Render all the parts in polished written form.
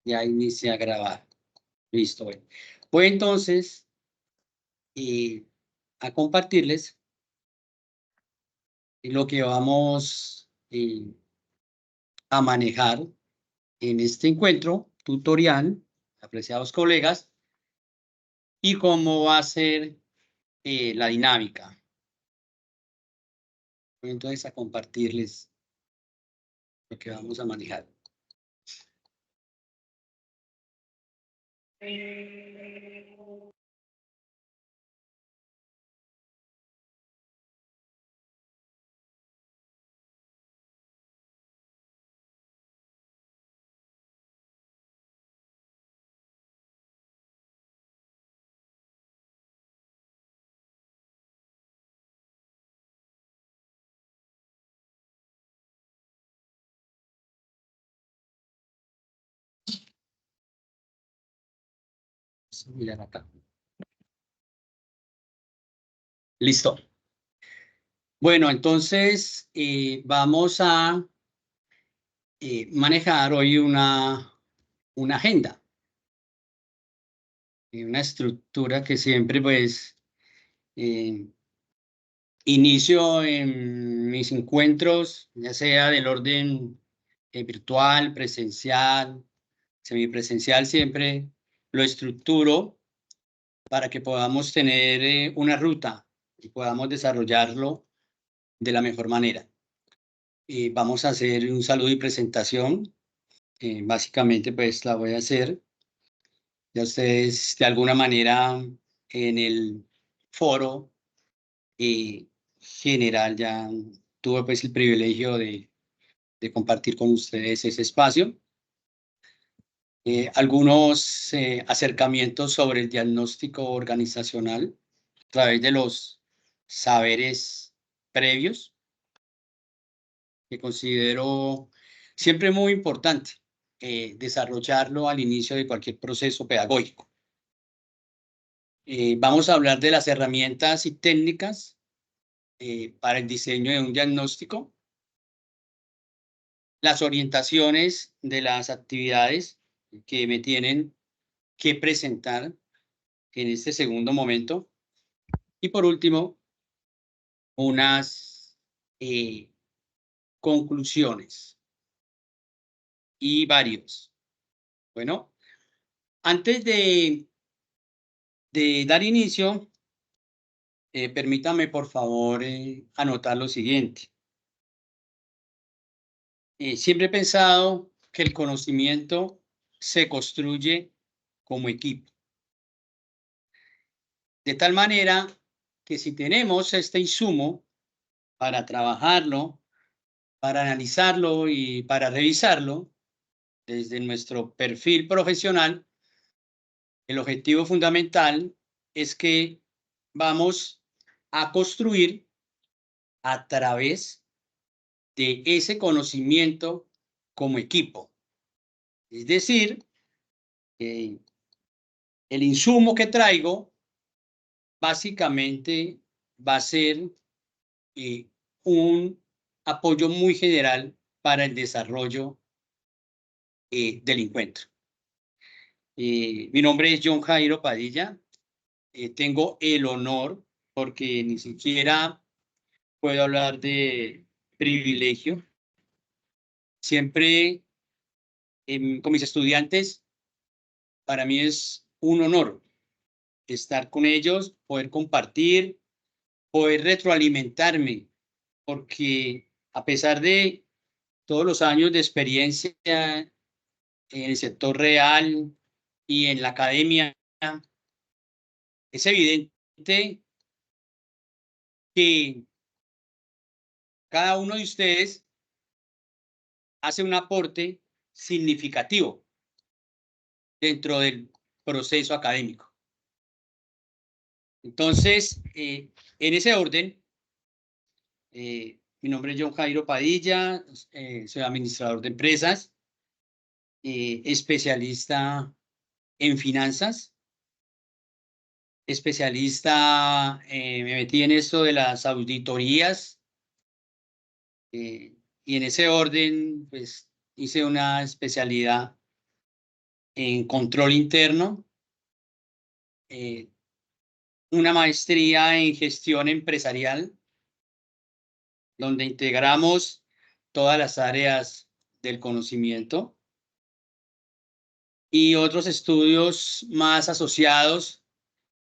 Ya inicia a grabar. Listo. Bueno. Voy entonces a compartirles lo que vamos a manejar en este encuentro tutorial, apreciados colegas, y cómo va a ser la dinámica. Voy entonces a compartirles lo que vamos a manejar. Vamos a mirar acá. Listo. Bueno, entonces vamos a manejar hoy una agenda, una estructura que siempre pues inicio en mis encuentros, ya sea del orden virtual, presencial, semipresencial, siempre lo estructuro para que podamos tener una ruta y podamos desarrollarlo de la mejor manera. Vamos a hacer un saludo y presentación. Básicamente, pues la voy a hacer. Ya ustedes, de alguna manera, en el foro general, ya tuve pues el privilegio de compartir con ustedes ese espacio. Algunos acercamientos sobre el diagnóstico organizacional a través de los saberes previos, que considero siempre muy importante desarrollarlo al inicio de cualquier proceso pedagógico. Vamos a hablar de las herramientas y técnicas para el diseño de un diagnóstico, las orientaciones de las actividades que me tienen que presentar en este segundo momento y por último, unas conclusiones y varios. Bueno, antes de dar inicio, permítame por favor anotar lo siguiente. Siempre he pensado que el conocimiento se construye como equipo. De tal manera que si tenemos este insumo para trabajarlo, para analizarlo y para revisarlo desde nuestro perfil profesional, el objetivo fundamental es que vamos a construir a través de ese conocimiento como equipo. Es decir, el insumo que traigo básicamente va a ser un apoyo muy general para el desarrollo del encuentro. Mi nombre es John Jairo Padilla. Tengo el honor, porque ni siquiera puedo hablar de privilegio. Siempre con mis estudiantes, para mí es un honor estar con ellos, poder compartir, poder retroalimentarme, porque a pesar de todos los años de experiencia en el sector real y en la academia, es evidente que cada uno de ustedes hace un aporte significativo dentro del proceso académico. Entonces, en ese orden, mi nombre es John Jairo Padilla, soy administrador de empresas, especialista en finanzas, especialista, me metí en esto de las auditorías y y en ese orden, pues hice una especialidad en control interno, una maestría en gestión empresarial, donde integramos todas las áreas del conocimiento, y otros estudios más asociados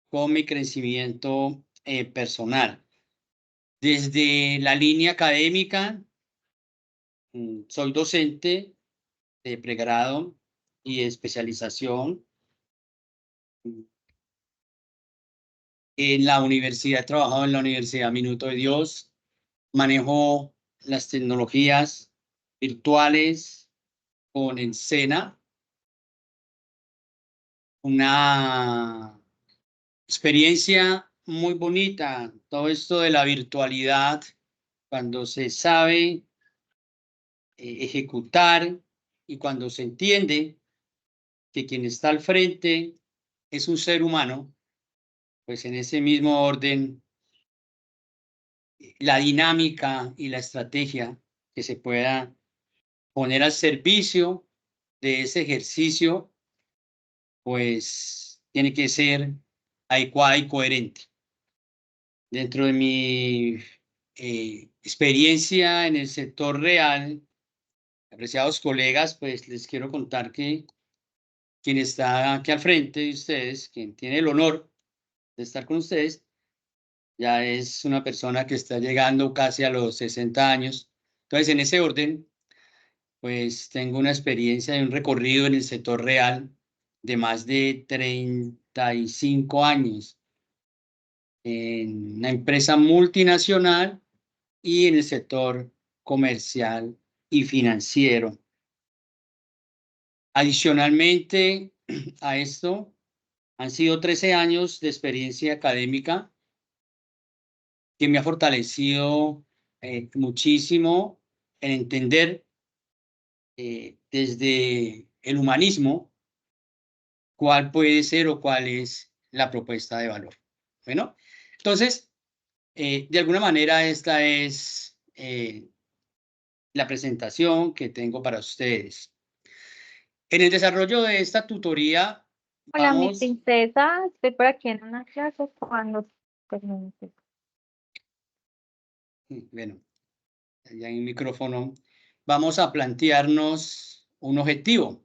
con mi crecimiento personal. Desde la línea académica, soy docente de pregrado y especialización. En la universidad, he trabajado en la Universidad Minuto de Dios, manejo las tecnologías virtuales con el SENA, una experiencia muy bonita, todo esto de la virtualidad, cuando se sabe ejecutar y cuando se entiende que quien está al frente es un ser humano, pues en ese mismo orden, la dinámica y la estrategia que se pueda poner al servicio de ese ejercicio, pues tiene que ser adecuada y coherente. Dentro de mi experiencia en el sector real, apreciados colegas, pues les quiero contar que quien está aquí al frente de ustedes, quien tiene el honor de estar con ustedes, ya es una persona que está llegando casi a los 60 años. Entonces, en ese orden, pues tengo una experiencia de un recorrido en el sector real de más de 35 años en una empresa multinacional y en el sector comercial y financiero. Adicionalmente a esto, han sido 13 años de experiencia académica que me ha fortalecido muchísimo en entender desde el humanismo cuál puede ser o cuál es la propuesta de valor. Bueno, entonces, de alguna manera esta es la presentación que tengo para ustedes. En el desarrollo de esta tutoría, Hola, mi vamos, princesa. Estoy por aquí en una clase cuando termine. bueno, ya en el micrófono, vamos a plantearnos un objetivo.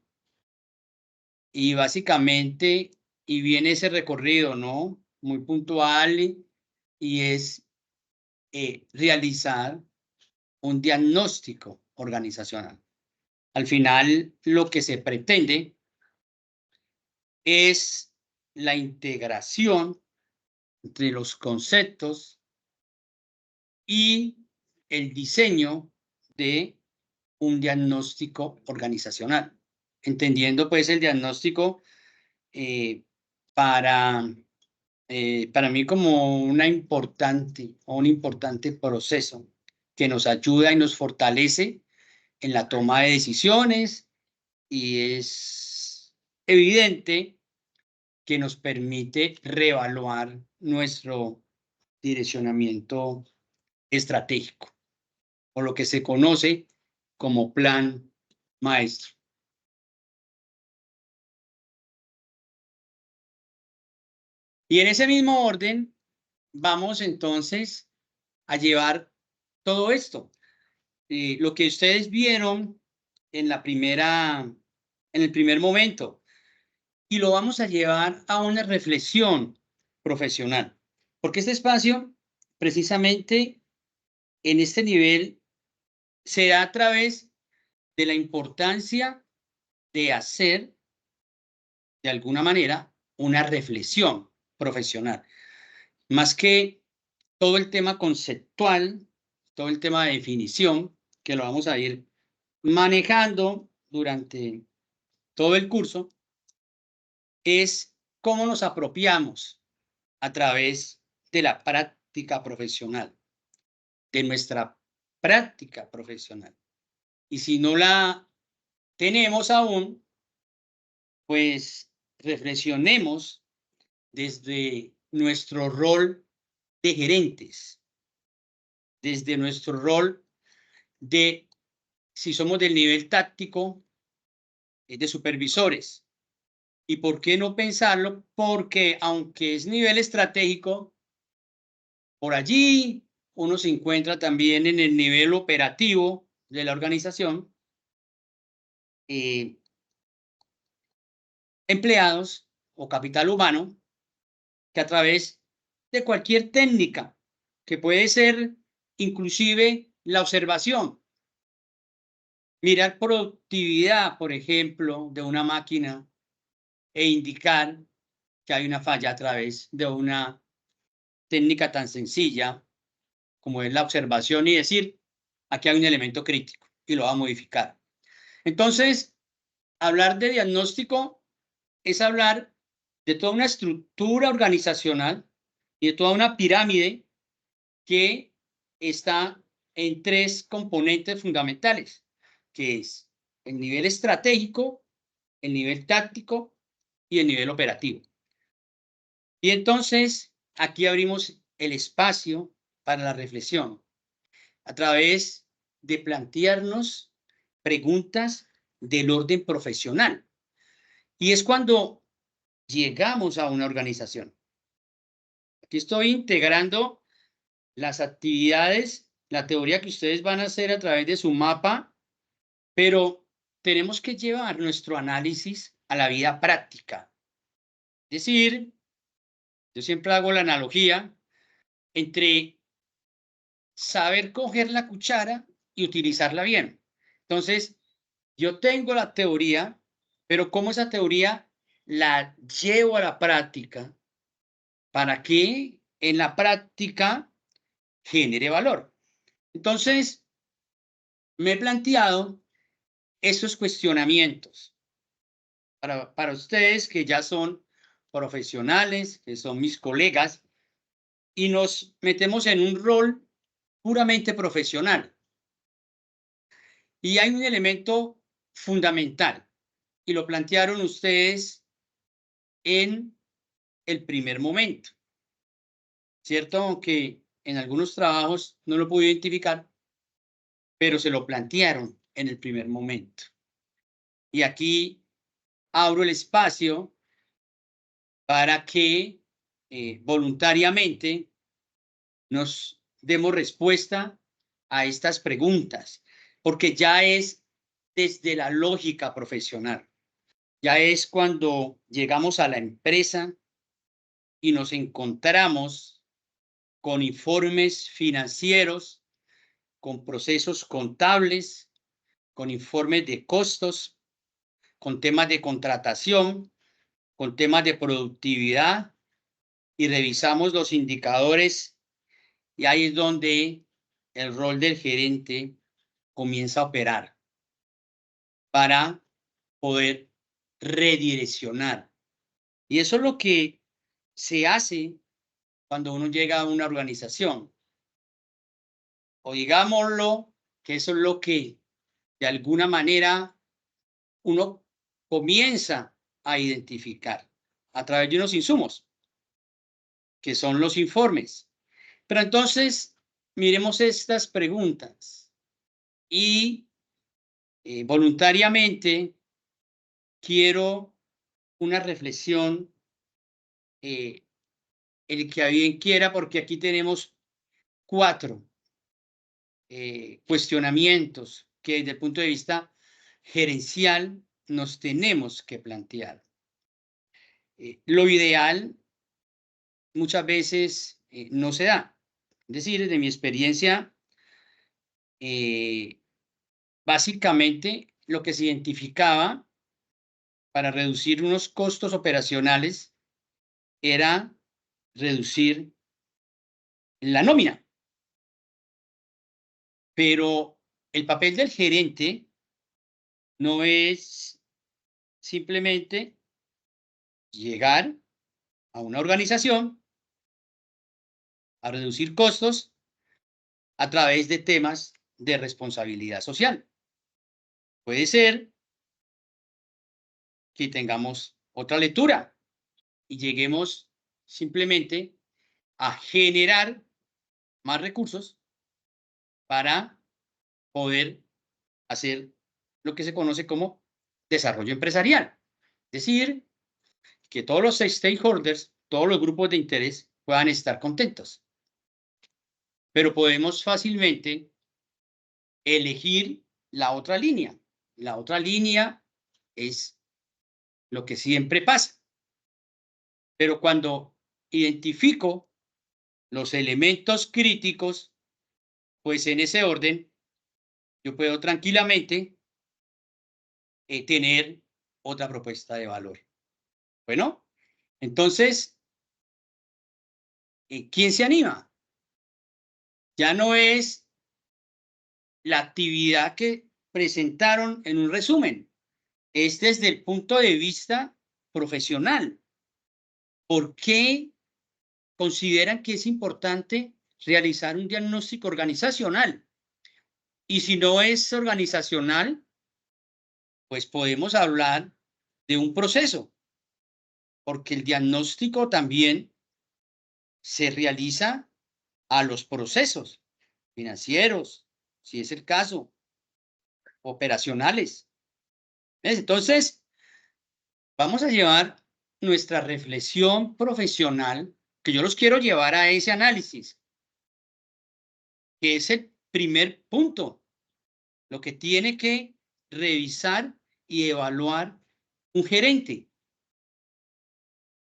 Y básicamente, y viene ese recorrido, ¿no? Muy puntual y es realizar un diagnóstico organizacional. Al final, lo que se pretende es la integración entre los conceptos y el diseño de un diagnóstico organizacional, entendiendo pues el diagnóstico eh, para mí como un importante proceso que nos ayuda y nos fortalece en la toma de decisiones, y es evidente que nos permite reevaluar nuestro direccionamiento estratégico, o lo que se conoce como plan maestro. Y en ese mismo orden, vamos entonces a llevar todo esto. Lo que ustedes vieron en el primer momento, y lo vamos a llevar a una reflexión profesional, porque este espacio, precisamente en este nivel, se da a través de la importancia de hacer, de alguna manera, una reflexión profesional, más que todo el tema conceptual, todo el tema de definición, que lo vamos a ir manejando durante todo el curso, es cómo nos apropiamos a través de la práctica profesional, de nuestra práctica profesional. Y si no la tenemos aún, pues reflexionemos desde nuestro rol de gerentes, desde nuestro rol de si somos del nivel táctico, de supervisores. ¿Y por qué no pensarlo? Porque aunque es nivel estratégico, por allí uno se encuentra también en el nivel operativo de la organización, empleados o capital humano que a través de cualquier técnica, que puede ser inclusive la observación, mirar productividad, por ejemplo, de una máquina e indicar que hay una falla a través de una técnica tan sencilla como es la observación y decir, aquí hay un elemento crítico y lo va a modificar. Entonces, hablar de diagnóstico es hablar de toda una estructura organizacional y de toda una pirámide que está en tres componentes fundamentales, que es el nivel estratégico, el nivel táctico y el nivel operativo. Y entonces aquí abrimos el espacio para la reflexión a través de plantearnos preguntas del orden profesional. Y es cuando llegamos a una organización. Aquí estoy integrando las actividades, la teoría que ustedes van a hacer a través de su mapa, pero tenemos que llevar nuestro análisis a la vida práctica. Es decir, yo siempre hago la analogía entre saber coger la cuchara y utilizarla bien. Entonces, yo tengo la teoría, pero ¿cómo esa teoría la llevo a la práctica para que en la práctica genere valor? Entonces, me he planteado esos cuestionamientos para ustedes que ya son profesionales, que son mis colegas, y nos metemos en un rol puramente profesional. Y hay un elemento fundamental, y lo plantearon ustedes en el primer momento, ¿cierto? Aunque en algunos trabajos no lo pude identificar, pero se lo plantearon en el primer momento. Y aquí abro el espacio para que voluntariamente nos demos respuesta a estas preguntas, porque ya es desde la lógica profesional, ya es cuando llegamos a la empresa y nos encontramos con informes financieros, con procesos contables, con informes de costos, con temas de contratación, con temas de productividad, y revisamos los indicadores, y ahí es donde el rol del gerente comienza a operar para poder redireccionar. Y eso es lo que se hace cuando uno llega a una organización. O digámoslo, que eso es lo que de alguna manera uno comienza a identificar a través de unos insumos, que son los informes. Pero entonces, miremos estas preguntas y voluntariamente quiero una reflexión, el que a bien quiera, porque aquí tenemos 4 cuestionamientos que desde el punto de vista gerencial nos tenemos que plantear. Lo ideal muchas veces no se da. Es decir, desde mi experiencia, básicamente lo que se identificaba para reducir unos costos operacionales era reducir la nómina. Pero el papel del gerente no es simplemente llegar a una organización a reducir costos a través de temas de responsabilidad social. Puede ser que tengamos otra lectura y lleguemos simplemente a generar más recursos para poder hacer lo que se conoce como desarrollo empresarial. Es decir, que todos los stakeholders, todos los grupos de interés puedan estar contentos. Pero podemos fácilmente elegir la otra línea. La otra línea es lo que siempre pasa. Pero cuando identifico los elementos críticos, pues en ese orden, yo puedo tranquilamente tener otra propuesta de valor. Bueno, entonces, ¿quién se anima? Ya no es la actividad que presentaron en un resumen, es desde el punto de vista profesional. ¿Por qué consideran que es importante realizar un diagnóstico organizacional? Y si no es organizacional, pues podemos hablar de un proceso, porque el diagnóstico también se realiza a los procesos financieros, si es el caso, operacionales. Entonces, vamos a llevar nuestra reflexión profesional, que yo los quiero llevar a ese análisis, que es el primer punto, lo que tiene que revisar y evaluar un gerente.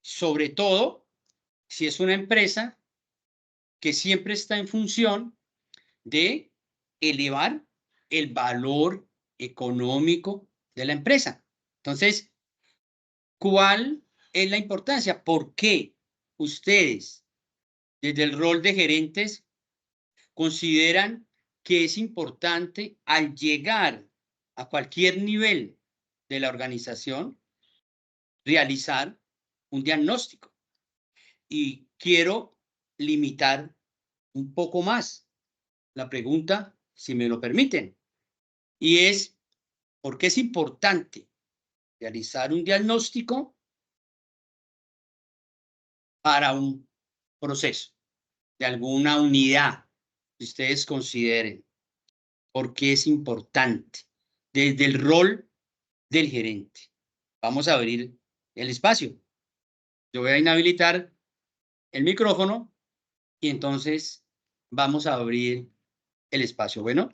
Sobre todo, si es una empresa que siempre está en función de elevar el valor económico de la empresa. Entonces, ¿cuál es la importancia? ¿Por qué ustedes, desde el rol de gerentes, consideran que es importante al llegar a cualquier nivel de la organización realizar un diagnóstico? Y quiero limitar un poco más la pregunta, si me lo permiten, y es, ¿por qué es importante realizar un diagnóstico para un proceso de alguna unidad que ustedes consideren? ¿Por qué es importante? Desde el rol del gerente. Vamos a abrir el espacio. Yo voy a inhabilitar el micrófono y entonces vamos a abrir el espacio. Bueno,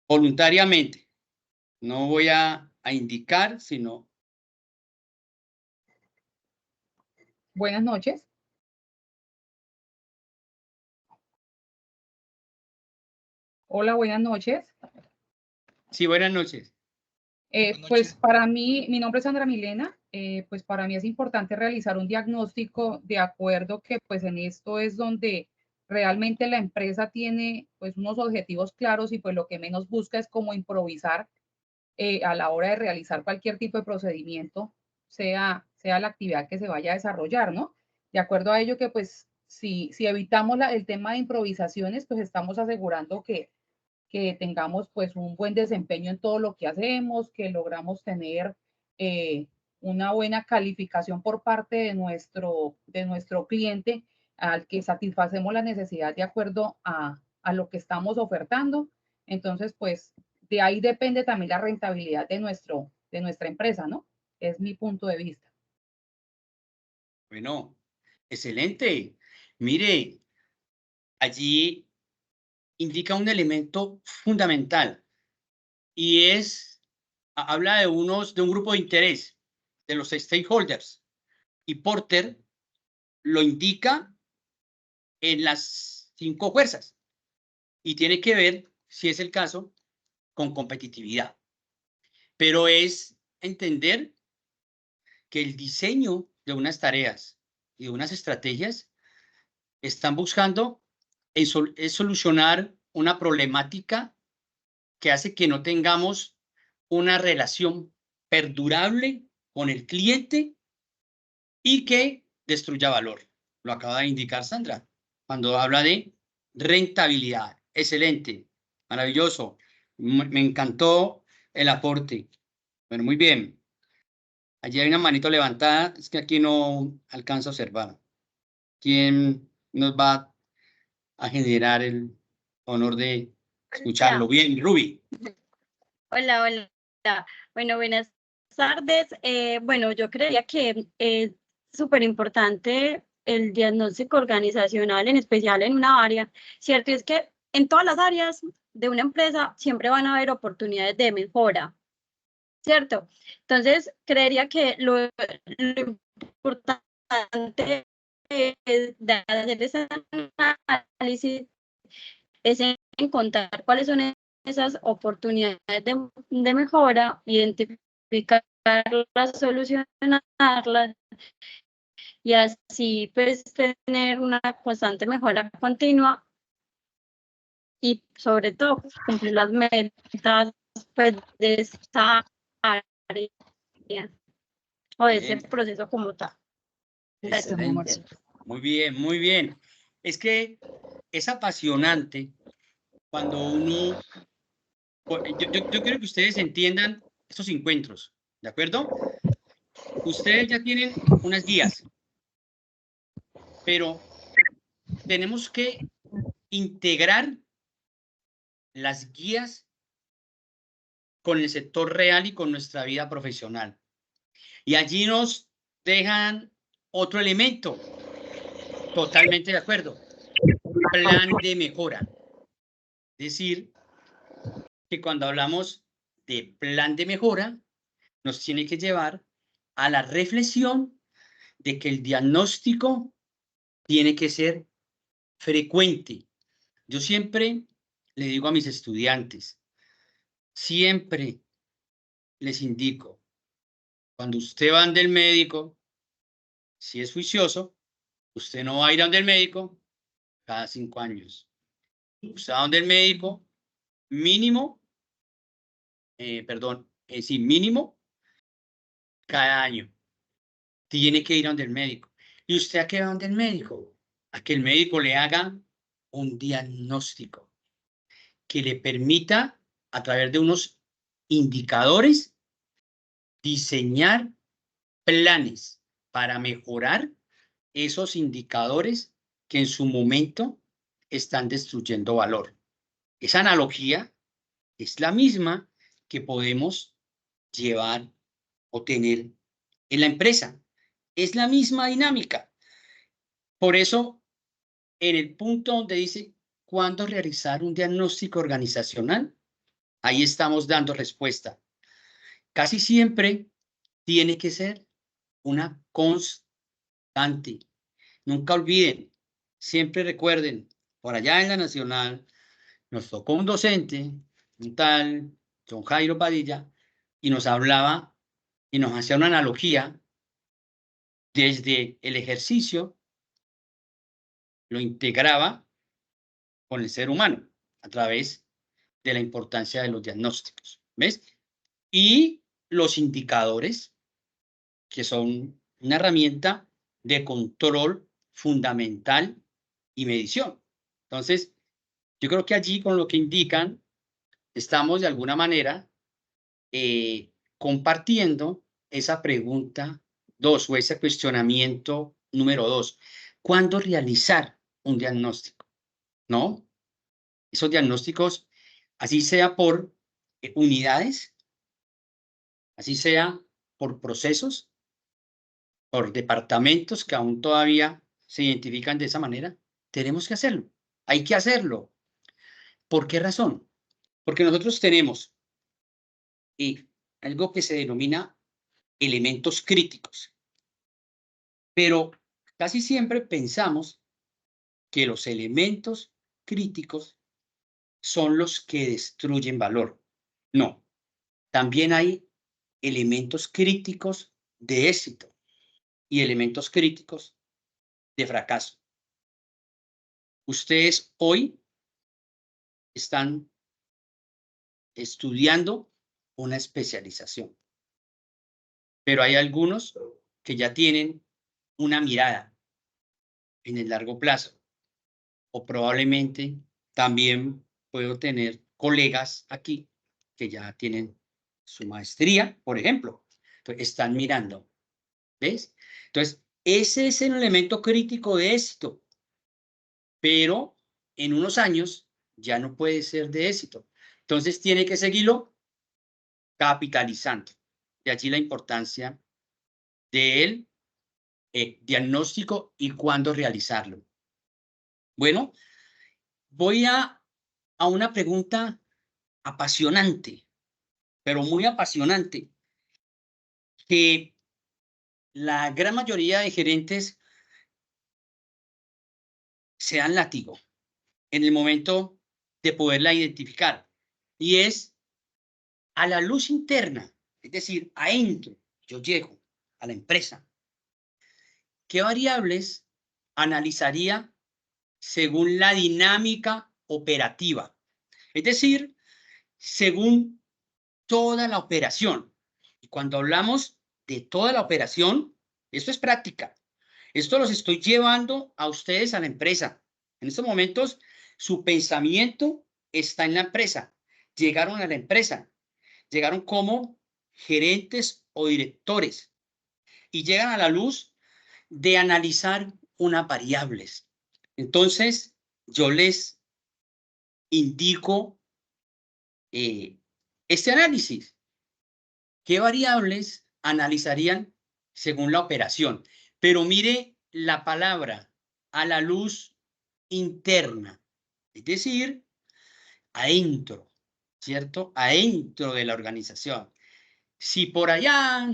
voluntariamente. No voy a indicar, sino... Buenas noches. Hola, buenas noches. Sí, buenas noches. Pues para mí, mi nombre es Sandra Milena, pues para mí es importante realizar un diagnóstico de acuerdo que pues en esto es donde realmente la empresa tiene pues unos objetivos claros y pues lo que menos busca es como improvisar a la hora de realizar cualquier tipo de procedimiento, sea la actividad que se vaya a desarrollar, ¿no? De acuerdo a ello que pues si evitamos el tema de improvisaciones, pues estamos asegurando que tengamos pues un buen desempeño en todo lo que hacemos, que logramos tener una buena calificación por parte de nuestro cliente al que satisfacemos la necesidad de acuerdo a lo que estamos ofertando. Entonces, pues de ahí depende también la rentabilidad de nuestra empresa, ¿no? Es mi punto de vista. Bueno, excelente. Mire, allí indica un elemento fundamental y es, habla de un grupo de interés, de los stakeholders. Y Porter lo indica en las 5 fuerzas y tiene que ver, si es el caso, con competitividad. Pero es entender que el diseño de unas tareas y de unas estrategias están buscando es solucionar una problemática que hace que no tengamos una relación perdurable con el cliente y que destruya valor. Lo acaba de indicar Sandra cuando habla de rentabilidad. Excelente, maravilloso. Me encantó el aporte. Bueno, muy bien. Allí hay una manito levantada, es que aquí no alcanzo a observar. ¿Quién nos va a generar el honor de escucharlo. Bien, Ruby. Hola, hola. Bueno, buenas tardes. Bueno, yo creía que es súper importante el diagnóstico organizacional, en especial en una área, ¿cierto? Y es que en todas las áreas de una empresa siempre van a haber oportunidades de mejora, ¿cierto? Entonces, creería que lo importante de hacer ese análisis es encontrar cuáles son esas oportunidades de mejora, identificarlas, solucionarlas y así pues tener una constante mejora continua y sobre todo cumplir las metas pues, de esta área o de ese proceso como tal. Excelente. Muy bien, muy bien. Es que es apasionante cuando uno... Yo quiero que ustedes entiendan estos encuentros, ¿de acuerdo? Ustedes ya tienen unas guías, pero tenemos que integrar las guías con el sector real y con nuestra vida profesional. Y allí nos dejan otro elemento. Totalmente de acuerdo. Plan de mejora. Es decir, que cuando hablamos de plan de mejora, nos tiene que llevar a la reflexión de que el diagnóstico tiene que ser frecuente. Yo siempre le digo a mis estudiantes, siempre les indico, cuando usted va del médico, si es juicioso, usted no va a ir a donde el médico cada 5 años. Usted va a donde el médico mínimo, sí, mínimo cada año. Tiene que ir a donde el médico. ¿Y usted a qué va donde el médico? A que el médico le haga un diagnóstico que le permita, a través de unos indicadores, diseñar planes para mejorar esos indicadores que en su momento están destruyendo valor. Esa analogía es la misma que podemos llevar o tener en la empresa. Es la misma dinámica. Por eso, en el punto donde dice cuándo realizar un diagnóstico organizacional, ahí estamos dando respuesta. Casi siempre tiene que ser una constante. Nunca olviden, siempre recuerden, por allá en la Nacional, nos tocó un docente, un tal John Jairo Padilla, y nos hablaba y nos hacía una analogía desde el ejercicio, lo integraba con el ser humano a través de la importancia de los diagnósticos, ¿ves? Y los indicadores, que son una herramienta de control fundamental y medición. Entonces, yo creo que allí con lo que indican, estamos de alguna manera compartiendo esa pregunta 2 o ese cuestionamiento número 2. ¿Cuándo realizar un diagnóstico? ¿No? Esos diagnósticos, así sea por unidades, así sea por procesos, por departamentos que aún todavía se identifican de esa manera, tenemos que hacerlo. Hay que hacerlo. ¿Por qué razón? Porque nosotros tenemos algo que se denomina elementos críticos. Pero casi siempre pensamos que los elementos críticos son los que destruyen valor. No, también hay elementos críticos de éxito y elementos críticos de fracaso. Ustedes hoy están estudiando una especialización, pero hay algunos que ya tienen una mirada en el largo plazo, o probablemente también puedo tener colegas aquí que ya tienen su maestría, por ejemplo. Entonces, están mirando, ¿ves? Entonces, ese es el elemento crítico de esto, pero en unos años ya no puede ser de éxito. Entonces tiene que seguirlo capitalizando. De allí la importancia del diagnóstico y cuándo realizarlo. Bueno, voy a una pregunta apasionante, pero muy apasionante, que la gran mayoría de gerentes se dan látigo en el momento de poderla identificar, y es a la luz interna, es decir, adentro, yo llego a la empresa, ¿qué variables analizaría según la dinámica operativa? Es decir, según toda la operación. Y cuando hablamos de toda la operación, esto es práctica. Esto los estoy llevando a ustedes a la empresa. En estos momentos, su pensamiento está en la empresa. Llegaron a la empresa. Llegaron como gerentes o directores. Y llegan a la luz de analizar unas variables. Entonces, yo les indico este análisis. ¿Qué variables analizarían según la operación? Pero mire la palabra, a la luz interna, es decir, adentro, ¿cierto? Adentro de la organización. Si por allá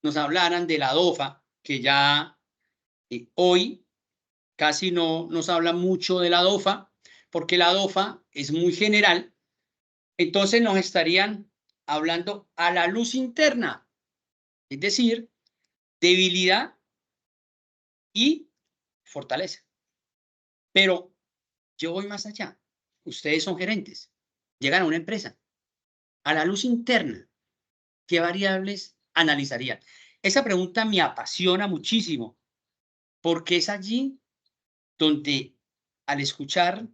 nos hablaran de la DOFA, que ya hoy casi no nos habla mucho de la DOFA, porque la DOFA es muy general, entonces nos estarían hablando a la luz interna, es decir, debilidad y fortaleza. Pero yo voy más allá. Ustedes son gerentes, llegan a una empresa, a la luz interna, ¿qué variables analizarían? Esa pregunta me apasiona muchísimo, porque es allí donde, al escuchar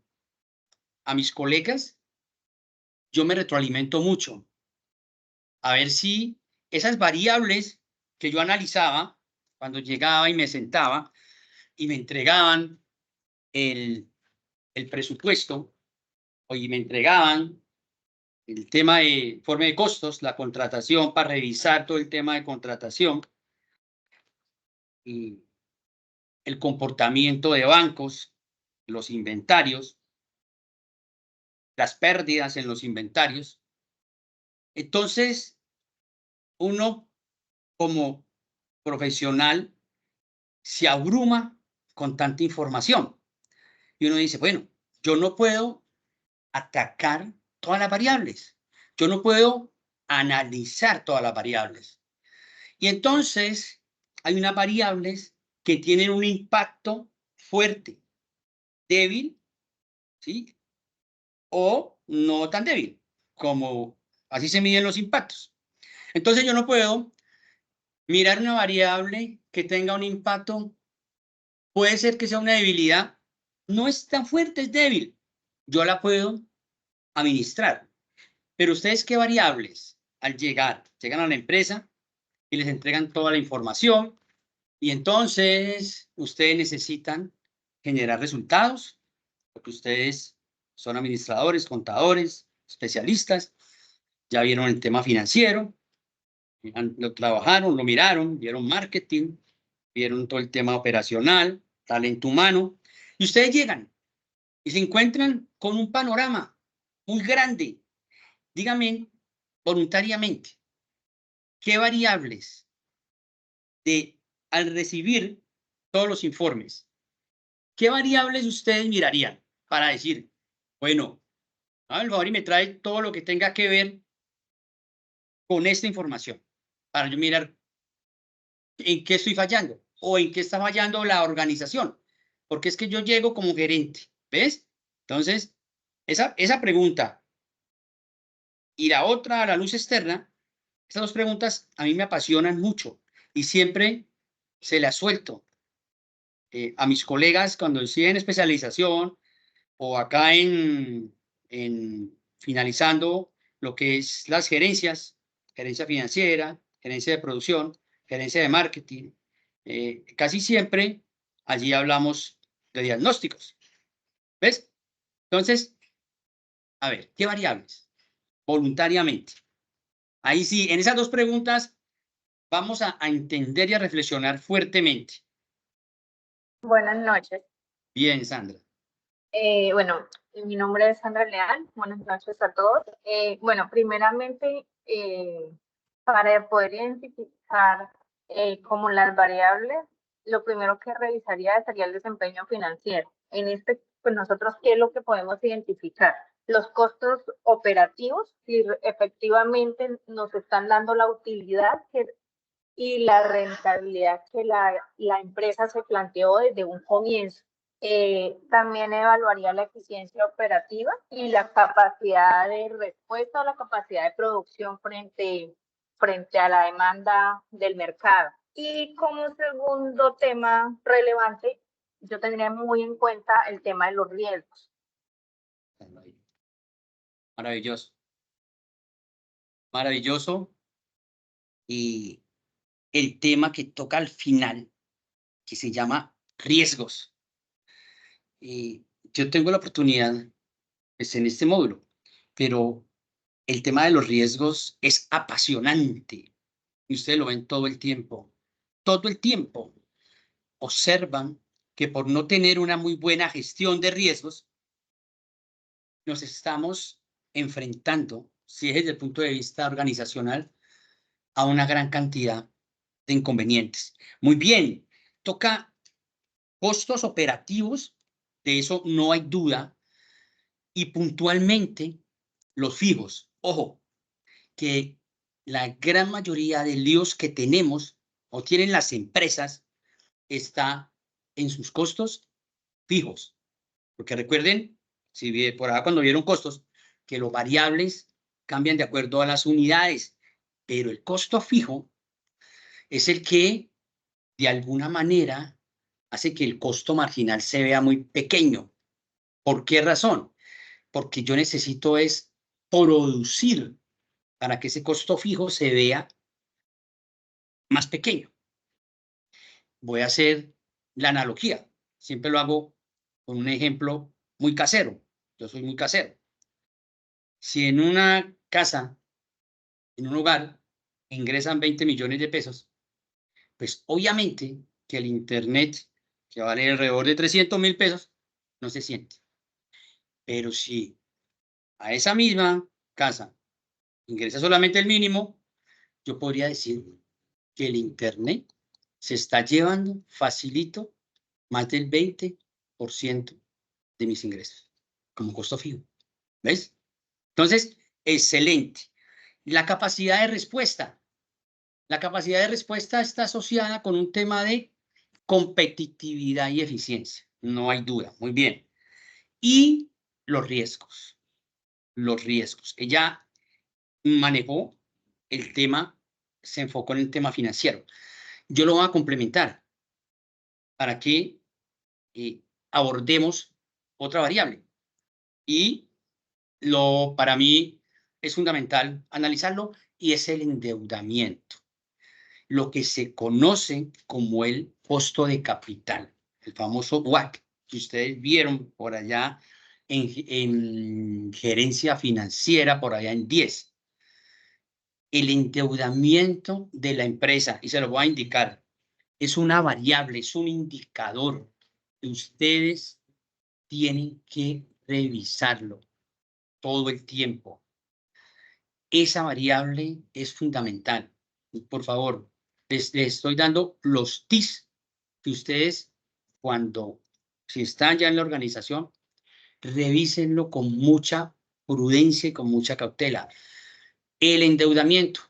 a mis colegas, yo me retroalimento mucho, a ver si esas variables que yo analizaba cuando llegaba y me sentaba y me entregaban el presupuesto, y me entregaban el tema de informe de costos, la contratación, para revisar todo el tema de contratación, y el comportamiento de bancos, los inventarios, las pérdidas en los inventarios. Entonces, uno como profesional se abruma con tanta información. Y uno dice, bueno, yo no puedo atacar todas las variables. Yo no puedo analizar todas las variables. Y entonces hay unas variables que tienen un impacto fuerte, débil, ¿sí? O no tan débil, como así se miden los impactos. Entonces yo no puedo mirar una variable que tenga un impacto, puede ser que sea una debilidad, no es tan fuerte, es débil. Yo la puedo administrar. Pero ustedes, ¿qué variables al llegar? Llegan a la empresa y les entregan toda la información, y entonces ustedes necesitan generar resultados, porque ustedes son administradores, contadores, especialistas, ya vieron el tema financiero, lo trabajaron, lo miraron, vieron marketing, vieron todo el tema operacional, talento humano, y ustedes llegan y se encuentran con un panorama muy grande. Díganme voluntariamente, ¿qué variables al recibir todos los informes, qué variables ustedes mirarían para decir, bueno, a por favor y me trae todo lo que tenga que ver con esta información, para yo mirar en qué estoy fallando o en qué está fallando la organización? Porque es que yo llego como gerente, ¿ves? Entonces, esa pregunta y la otra a la luz externa, estas dos preguntas a mí me apasionan mucho y siempre se las suelto a mis colegas cuando deciden especialización, o acá en finalizando lo que es las gerencias, gerencia financiera, gerencia de producción, gerencia de marketing. Casi siempre allí hablamos de diagnósticos. ¿Ves? Entonces, a ver, ¿qué variables? Voluntariamente. Ahí sí, en esas dos preguntas vamos a entender y a reflexionar fuertemente. Buenas noches. Bien, Sandra. Bueno, mi nombre es Sandra Leal. Buenas noches a todos. Bueno, primeramente, para poder identificar como las variables, lo primero que revisaría sería el desempeño financiero. En este, pues nosotros, ¿qué es lo que podemos identificar? Los costos operativos, si efectivamente nos están dando la utilidad y la rentabilidad que la empresa se planteó desde un comienzo. También evaluaría la eficiencia operativa y la capacidad de respuesta o la capacidad de producción frente a la demanda del mercado. Y como segundo tema relevante, yo tendría muy en cuenta el tema de los riesgos. Maravilloso. Maravilloso. Y el tema que toca al final, que se llama riesgos. Yo tengo la oportunidad, pues, en este módulo, pero el tema de los riesgos es apasionante. Y ustedes lo ven todo el tiempo. Todo el tiempo observan que por no tener una muy buena gestión de riesgos, nos estamos enfrentando, si es desde el punto de vista organizacional, a una gran cantidad de inconvenientes. Muy bien, toca costos operativos, de eso no hay duda, y puntualmente los fijos. Ojo, que la gran mayoría de líos que tenemos o tienen las empresas está en sus costos fijos. Porque recuerden, si por acá cuando vieron costos, que los variables cambian de acuerdo a las unidades, pero el costo fijo es el que de alguna manera hace que el costo marginal se vea muy pequeño. ¿Por qué razón? Porque yo necesito es producir para que ese costo fijo se vea más pequeño. Voy a hacer la analogía. Siempre lo hago con un ejemplo muy casero. Yo soy muy casero. Si en una casa, en un hogar, ingresan 20 millones de pesos, pues obviamente que el Internet, que vale alrededor de 300.000 pesos, no se siente. Pero si a esa misma casa ingresa solamente el mínimo, yo podría decir que el Internet se está llevando facilito más del 20% de mis ingresos como costo fijo. ¿Ves? Entonces, excelente. La capacidad de respuesta. La capacidad de respuesta está asociada con un tema de competitividad y eficiencia. No hay duda. Muy bien. Y los riesgos. Los riesgos. Ella manejó el tema, se enfocó en el tema financiero. Yo lo voy a complementar para que abordemos otra variable. Y para mí es fundamental analizarlo y es el endeudamiento, lo que se conoce como el costo de capital, el famoso WACC, que ustedes vieron por allá en gerencia financiera, por allá en 10. El endeudamiento de la empresa, y se lo voy a indicar, es una variable, es un indicador que ustedes tienen que revisarlo todo el tiempo. Esa variable es fundamental. Por favor, les estoy dando los tips que ustedes, si están ya en la organización, revísenlo con mucha prudencia y con mucha cautela. El endeudamiento,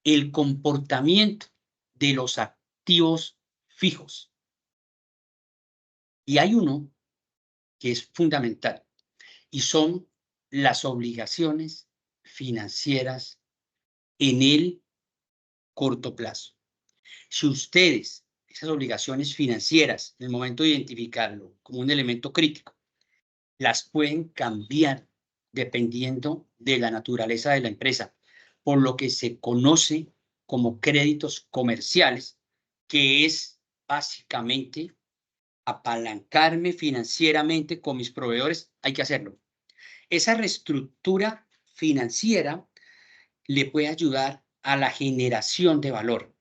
el comportamiento de los activos fijos. Y hay uno que es fundamental y son las obligaciones financieras en el corto plazo. Si ustedes, esas obligaciones financieras, en el momento de identificarlo como un elemento crítico, las pueden cambiar dependiendo de la naturaleza de la empresa, por lo que se conoce como créditos comerciales, que es básicamente apalancarme financieramente con mis proveedores, hay que hacerlo. Esa reestructura financiera le puede ayudar a la generación de valor.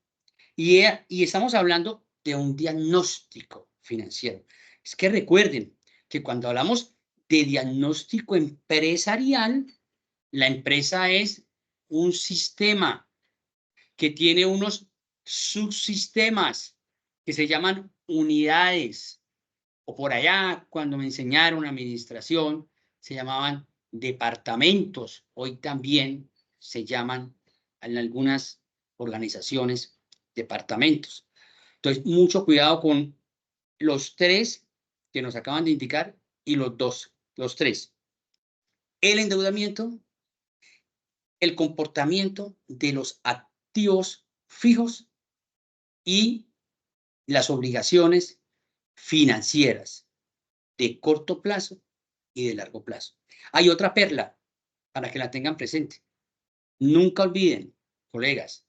Y estamos hablando de un diagnóstico financiero. Es que recuerden que cuando hablamos de diagnóstico empresarial, la empresa es un sistema que tiene unos subsistemas que se llaman unidades, o por allá cuando me enseñaron administración se llamaban departamentos, hoy también se llaman en algunas organizaciones departamentos. Entonces, mucho cuidado con los tres que nos acaban de indicar y los tres. El endeudamiento, el comportamiento de los activos fijos y las obligaciones financieras de corto plazo y de largo plazo. Hay otra perla para que la tengan presente. Nunca olviden, colegas,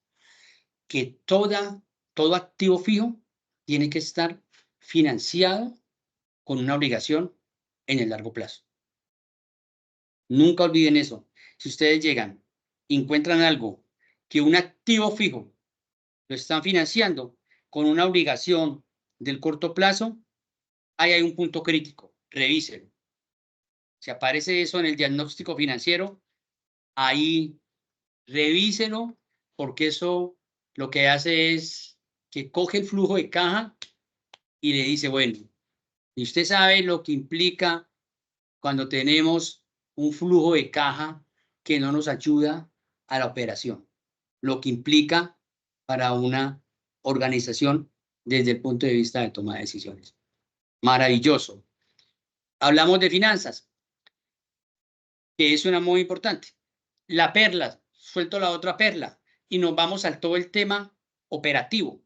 que todo activo fijo tiene que estar financiado con una obligación en el largo plazo. Nunca olviden eso. Si ustedes llegan y encuentran algo que un activo fijo lo están financiando con una obligación del corto plazo, ahí hay un punto crítico. Revísenlo. Si aparece eso en el diagnóstico financiero, ahí revíselo, porque eso lo que hace es que coge el flujo de caja y le dice, bueno, y usted sabe lo que implica cuando tenemos un flujo de caja que no nos ayuda a la operación, lo que implica para una organización desde el punto de vista de toma de decisiones. Maravilloso. Hablamos de finanzas, que es una muy importante. La perla, suelto la otra perla y nos vamos al todo el tema operativo,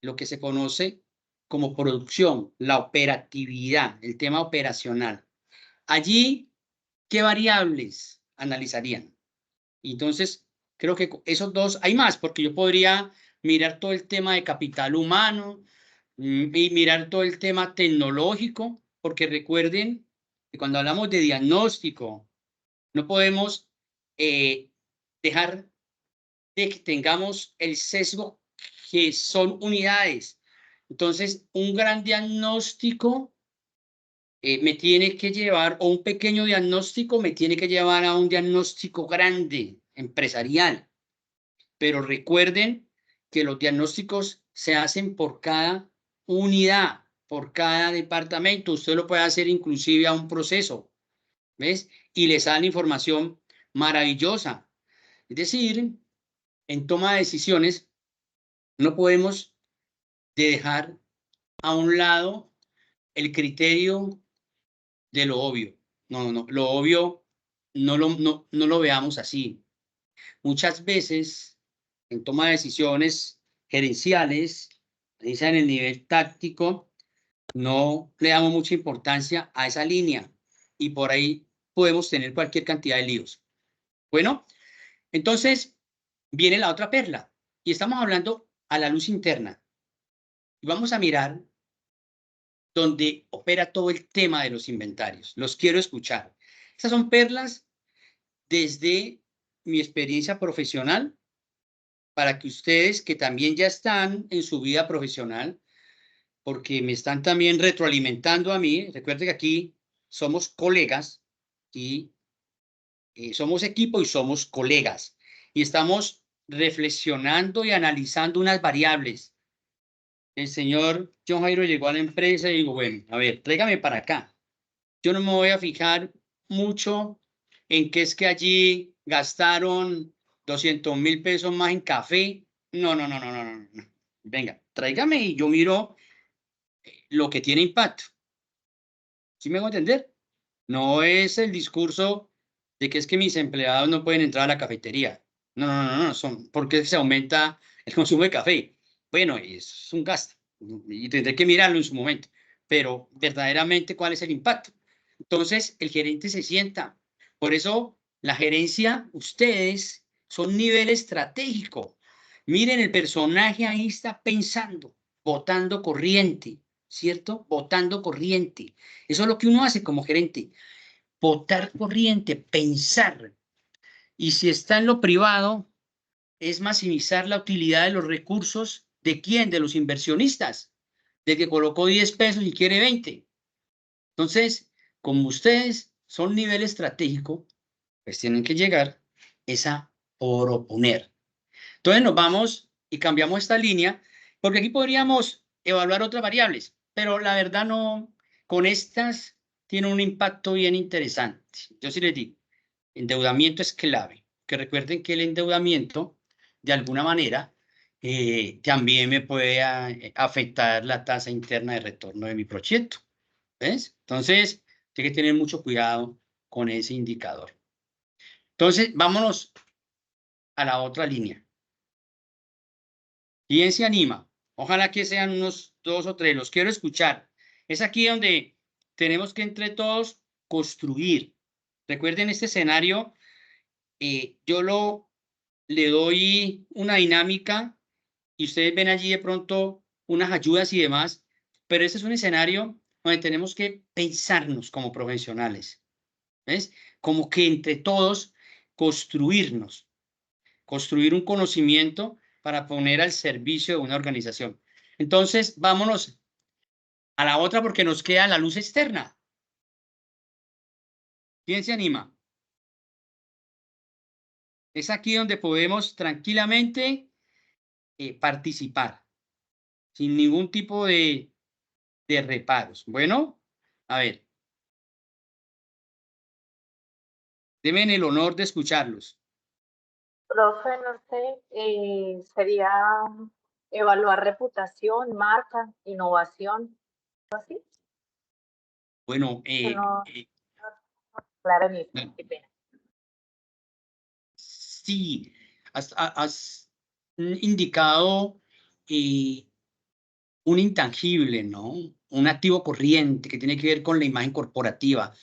lo que se conoce como producción, la operatividad, el tema operacional. Allí, ¿qué variables analizarían? Entonces, creo que esos dos, hay más, porque yo podría mirar todo el tema de capital humano y mirar todo el tema tecnológico, porque recuerden que cuando hablamos de diagnóstico, no podemos dejar de que tengamos el sesgo que son unidades. Entonces, un gran diagnóstico me tiene que llevar, o un pequeño diagnóstico me tiene que llevar a un diagnóstico grande, empresarial. Pero recuerden que los diagnósticos se hacen por cada unidad, por cada departamento. Usted lo puede hacer inclusive a un proceso, ¿ves? Y le sale información maravillosa. Es decir, en toma de decisiones no podemos dejar a un lado el criterio de lo obvio. No, lo obvio no lo veamos así. Muchas veces en toma de decisiones gerenciales, en el nivel táctico, no le damos mucha importancia a esa línea y por ahí podemos tener cualquier cantidad de líos. Bueno, entonces viene la otra perla y estamos hablando a la luz interna. Y vamos a mirar donde opera todo el tema de los inventarios. Los quiero escuchar. Estas son perlas desde mi experiencia profesional para que ustedes que también ya están en su vida profesional, porque me están también retroalimentando a mí. Recuerden que aquí somos colegas y somos equipo y somos colegas. Y estamos reflexionando y analizando unas variables. El señor John Jairo llegó a la empresa y digo, bueno, a ver, tráigame para acá. Yo no me voy a fijar mucho en que es que allí gastaron 200.000 pesos más en café. No. Venga, tráigame y yo miro lo que tiene impacto. ¿Sí me hago entender? No es el discurso de que es que mis empleados no pueden entrar a la cafetería. No, son porque se aumenta el consumo de café. Bueno, es un gasto y tendré que mirarlo en su momento, pero verdaderamente, ¿cuál es el impacto? Entonces, el gerente se sienta. Por eso, la gerencia, ustedes son nivel estratégico. Miren, el personaje ahí está pensando, botando corriente, ¿cierto? Botando corriente. Eso es lo que uno hace como gerente. Botar corriente, pensar. Y si está en lo privado, es maximizar la utilidad de los recursos. ¿De quién? De los inversionistas. De que colocó 10 pesos y quiere 20. Entonces, como ustedes son nivel estratégico, pues tienen que llegar a proponer. Entonces nos vamos y cambiamos esta línea, porque aquí podríamos evaluar otras variables, pero la verdad no, con estas tiene un impacto bien interesante. Yo sí les digo, endeudamiento es clave, que recuerden que el endeudamiento, de alguna manera, también me puede afectar la tasa interna de retorno de mi proyecto. ¿Ves? Entonces, hay que tener mucho cuidado con ese indicador. Entonces, vámonos a la otra línea. ¿Quién se anima? Ojalá que sean unos 2 o 3. Los quiero escuchar. Es aquí donde tenemos que entre todos construir. Recuerden este escenario. Yo le doy una dinámica y ustedes ven allí de pronto unas ayudas y demás. Pero este es un escenario donde tenemos que pensarnos como profesionales. ¿Ves? Como que entre todos construirnos. Construir un conocimiento para poner al servicio de una organización. Entonces, vámonos a la otra porque nos queda la luz externa. ¿Quién se anima? Es aquí donde podemos tranquilamente participar, sin ningún tipo de reparos. Bueno, a ver, denme el honor de escucharlos. Profe, no sé, sería evaluar reputación, marca, innovación, ¿así? Bueno, No, claro, qué pena. sí, has indicado un intangible, ¿no? Un activo corriente que tiene que ver con la imagen corporativa.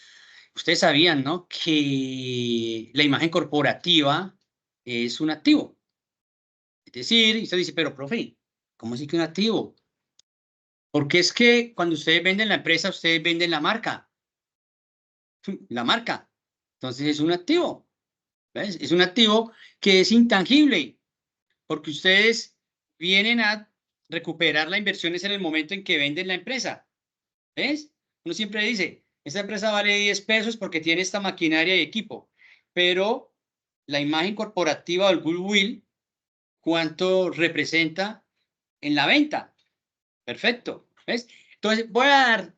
Ustedes sabían, ¿no? Que la imagen corporativa es un activo. Es decir, y usted dice, pero profe, ¿cómo así que un activo? Porque es que cuando ustedes venden la empresa, ustedes venden la marca. La marca. Entonces es un activo. ¿Ves? Es un activo que es intangible, porque ustedes vienen a recuperar la inversión en el momento en que venden la empresa. ¿Ves? Uno siempre dice, esta empresa vale 10 pesos porque tiene esta maquinaria y equipo, pero la imagen corporativa o el goodwill, ¿cuánto representa en la venta? Perfecto. ¿Ves? Entonces, voy a dar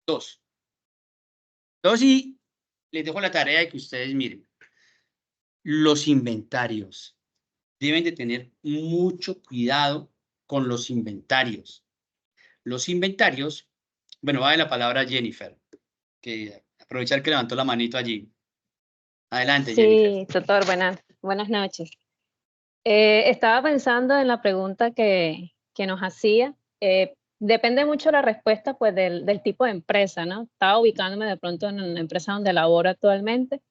dos. Dos y les dejo la tarea de que ustedes miren. Los inventarios. Deben de tener mucho cuidado con los inventarios. Los inventarios, bueno, va de la palabra Jennifer, que aprovechar que levantó la manito allí. Adelante, Jennifer. Sí, doctor, buenas noches. Estaba pensando en la pregunta que nos hacía. Depende mucho la respuesta pues, del tipo de empresa, ¿no? Estaba ubicándome de pronto en una empresa donde laboro actualmente.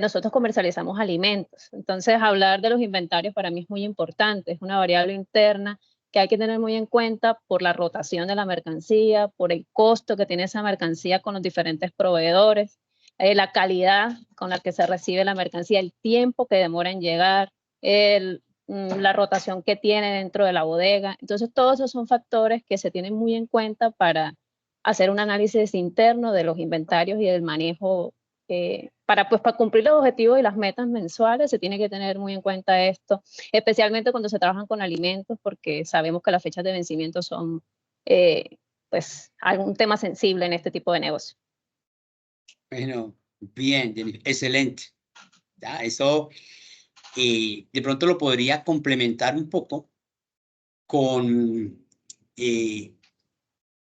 Nosotros comercializamos alimentos. Entonces, hablar de los inventarios para mí es muy importante. Es una variable interna que hay que tener muy en cuenta por la rotación de la mercancía, por el costo que tiene esa mercancía con los diferentes proveedores, la calidad con la que se recibe la mercancía, el tiempo que demora en llegar, la rotación que tiene dentro de la bodega. Entonces, todos esos son factores que se tienen muy en cuenta para hacer un análisis interno de los inventarios y del manejo. Para cumplir los objetivos y las metas mensuales se tiene que tener muy en cuenta esto, especialmente cuando se trabajan con alimentos, porque sabemos que las fechas de vencimiento son pues algún tema sensible en este tipo de negocio. Bueno, bien, Jennifer, excelente. Ya, eso de pronto lo podría complementar un poco con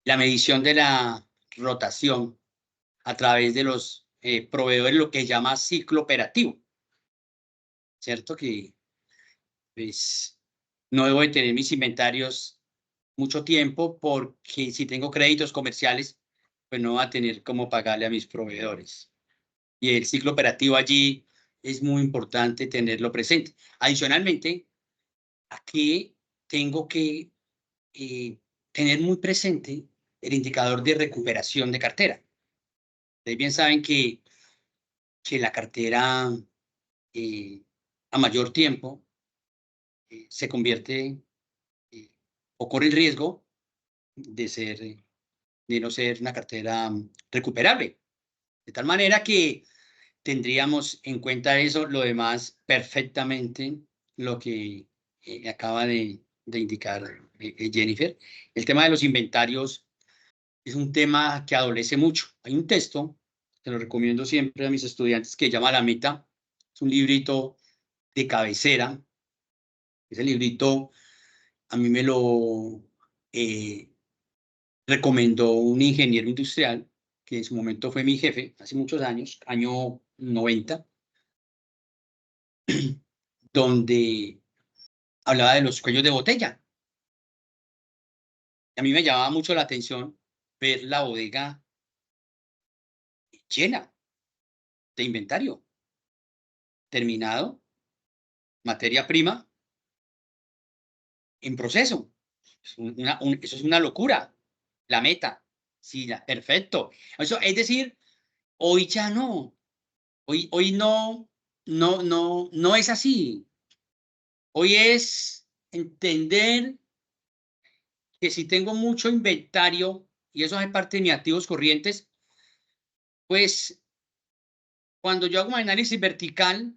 la medición de la rotación a través de los proveedores, lo que se llama ciclo operativo. ¿Cierto? Que pues, no debo de tener mis inventarios mucho tiempo porque si tengo créditos comerciales, pues no va a tener cómo pagarle a mis proveedores. Y el ciclo operativo allí es muy importante tenerlo presente. Adicionalmente, aquí tengo que tener muy presente el indicador de recuperación de cartera. Ustedes bien saben que la cartera a mayor tiempo se convierte o corre el riesgo de no ser una cartera recuperable. De tal manera que tendríamos en cuenta eso, lo demás perfectamente, lo que acaba de indicar Jennifer. El tema de los inventarios es un tema que adolece mucho. Hay un texto, que lo recomiendo siempre a mis estudiantes, que se llama La Meta. Es un librito de cabecera. Ese librito a mí me lo recomendó un ingeniero industrial, que en su momento fue mi jefe, hace muchos años, año 90, donde hablaba de los cuellos de botella. A mí me llamaba mucho la atención ver la bodega llena de inventario, terminado, materia prima, en proceso. Eso es una locura. La meta, sí, perfecto. Eso, es decir, hoy ya no. Hoy no es así. Hoy es entender que si tengo mucho inventario y eso es parte de mis activos corrientes, pues cuando yo hago un análisis vertical,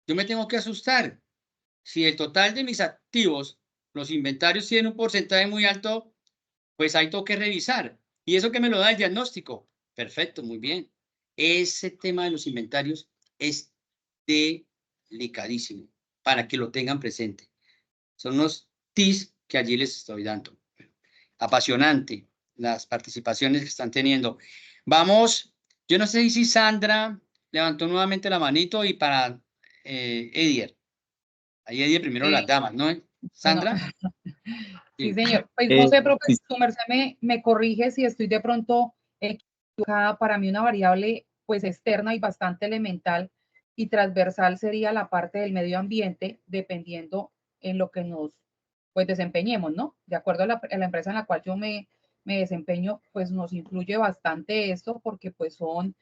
yo me tengo que asustar. Si el total de mis activos, los inventarios tienen un porcentaje muy alto, pues ahí tengo que revisar. ¿Y eso que me lo da el diagnóstico? Perfecto, muy bien. Ese tema de los inventarios es delicadísimo para que lo tengan presente. Son unos tips que allí les estoy dando. Apasionante las participaciones que están teniendo. Vamos, yo no sé si Sandra levantó nuevamente la manito y para Edier. Ahí Edier primero las damas, ¿no? Sandra. Sí, señor. Pues no sé, profesor, su merced me corrige si estoy de pronto equivocada. Para mí una variable pues externa y bastante elemental y transversal sería la parte del medio ambiente, dependiendo en lo que nos pues desempeñemos, ¿no? De acuerdo a la empresa en la cual yo me desempeño, pues nos influye bastante esto porque pues son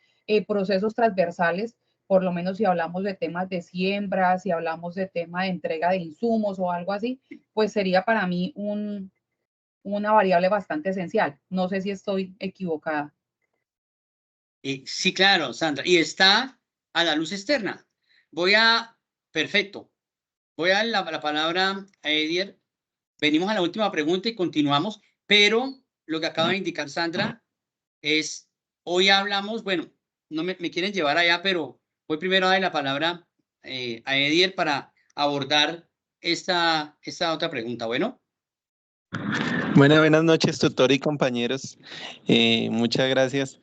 procesos transversales, por lo menos si hablamos de temas de siembra, si hablamos de tema de entrega de insumos o algo así, pues sería para mí una variable bastante esencial. No sé si estoy equivocada. Sí, claro, Sandra. Y está a la luz externa. Perfecto. Voy a la palabra a Edier. Venimos a la última pregunta y continuamos, pero lo que acaba de indicar Sandra es, hoy hablamos, bueno, no me quieren llevar allá, pero voy primero a dar la palabra a Edier para abordar esta otra pregunta. Bueno. Buenas noches, tutor y compañeros. Muchas gracias.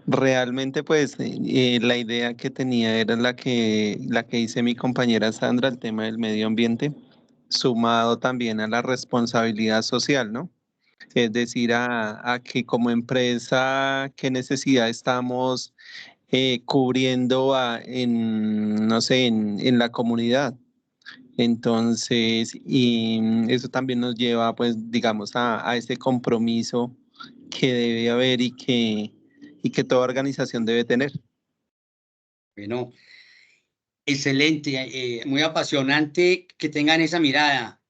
Realmente, pues, la idea que tenía era la que dice mi compañera Sandra, el tema del medio ambiente, sumado también a la responsabilidad social, ¿no? Es decir, a que como empresa, qué necesidad estamos cubriendo no sé, en la comunidad. Entonces, y eso también nos lleva, pues, digamos, a ese compromiso que debe haber y que toda organización debe tener. Bueno, excelente, muy apasionante que tengan esa mirada.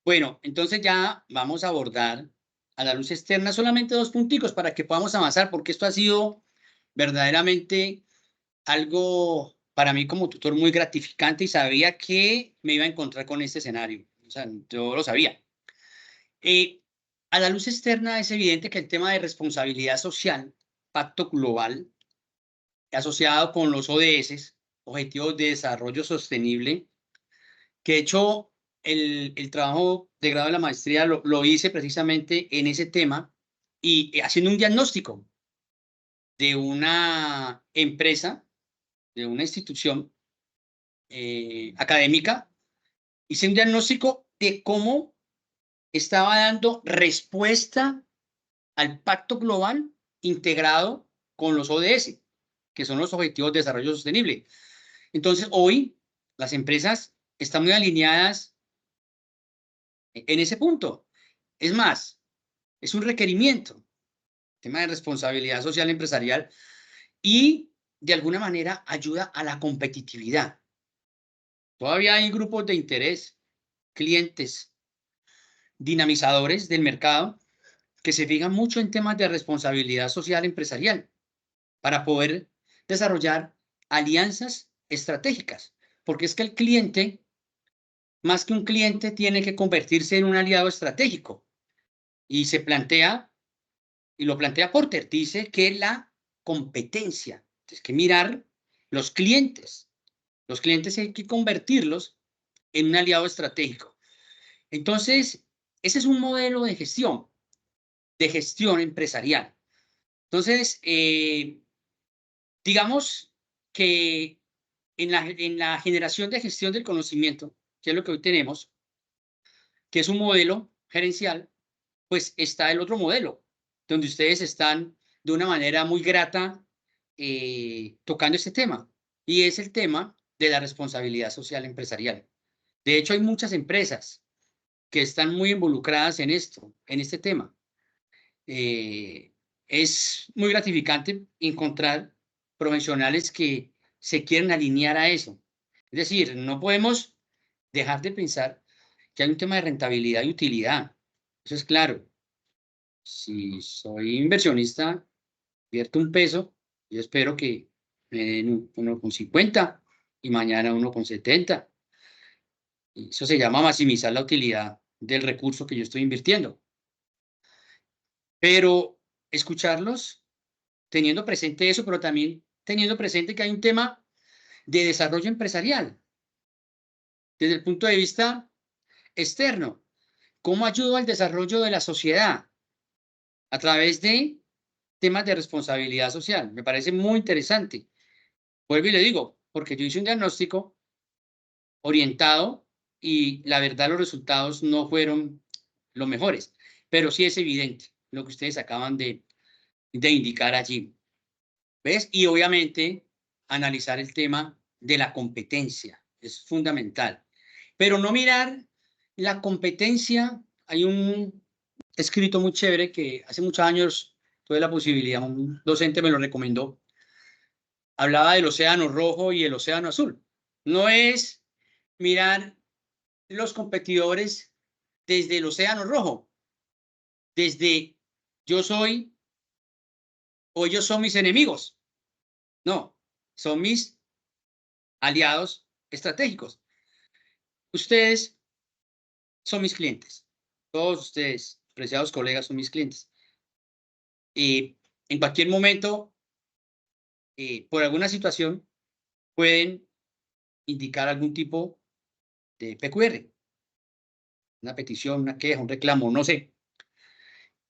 Bueno, entonces ya vamos a abordar a la luz externa solamente 2 punticos para que podamos avanzar, porque esto ha sido verdaderamente algo para mí como tutor muy gratificante y sabía que me iba a encontrar con este escenario. O sea, yo lo sabía. A la luz externa es evidente que el tema de responsabilidad social, pacto global, asociado con los ODS, Objetivos de Desarrollo Sostenible, que de hecho el trabajo de grado de la maestría lo hice precisamente en ese tema y haciendo un diagnóstico de una empresa, de una institución académica, hice un diagnóstico de cómo estaba dando respuesta al pacto global integrado con los ODS, que son los Objetivos de Desarrollo Sostenible. Entonces, hoy las empresas están muy alineadas en ese punto. Es más, es un requerimiento, tema de responsabilidad social empresarial, y de alguna manera ayuda a la competitividad. Todavía hay grupos de interés, clientes, dinamizadores del mercado que se fijan mucho en temas de responsabilidad social empresarial para poder desarrollar alianzas estratégicas, porque es que el cliente, más que un cliente, tiene que convertirse en un aliado estratégico. Y se plantea, y lo plantea Porter, dice que la competencia, es que mirar los clientes hay que convertirlos en un aliado estratégico. Entonces, ese es un modelo de gestión empresarial. Entonces, digamos que en la generación de gestión del conocimiento, que es lo que hoy tenemos, que es un modelo gerencial, pues está el otro modelo, donde ustedes están de una manera muy grata tocando este tema, y es el tema de la responsabilidad social empresarial. De hecho, hay muchas empresas que están muy involucradas en esto, en este tema. Es muy gratificante encontrar profesionales que se quieren alinear a eso. Es decir, no podemos dejar de pensar que hay un tema de rentabilidad y utilidad. Eso es claro. Si soy inversionista, invierto un peso, yo espero que me den 1,50 y mañana 1,70. Eso se llama maximizar la utilidad del recurso que yo estoy invirtiendo. Pero escucharlos teniendo presente eso, pero también teniendo presente que hay un tema de desarrollo empresarial desde el punto de vista externo. ¿Cómo ayudo al desarrollo de la sociedad a través de temas de responsabilidad social? Me parece muy interesante. Vuelvo y le digo, porque yo hice un diagnóstico orientado y la verdad los resultados no fueron los mejores, pero sí es evidente lo que ustedes acaban de indicar allí. ¿Ves? Y obviamente analizar el tema de la competencia es fundamental, pero no mirar la competencia. Hay un escrito muy chévere que hace muchos años tuve la posibilidad, un docente me lo recomendó, hablaba del océano rojo y el océano azul. No es mirar los competidores desde el océano rojo, desde yo soy o ellos son mis enemigos. No, son mis aliados estratégicos. Ustedes son mis clientes. Todos ustedes, preciados colegas, son mis clientes. Y en cualquier momento, por alguna situación, pueden indicar algún tipo de PQR, una petición, una queja, un reclamo, no sé,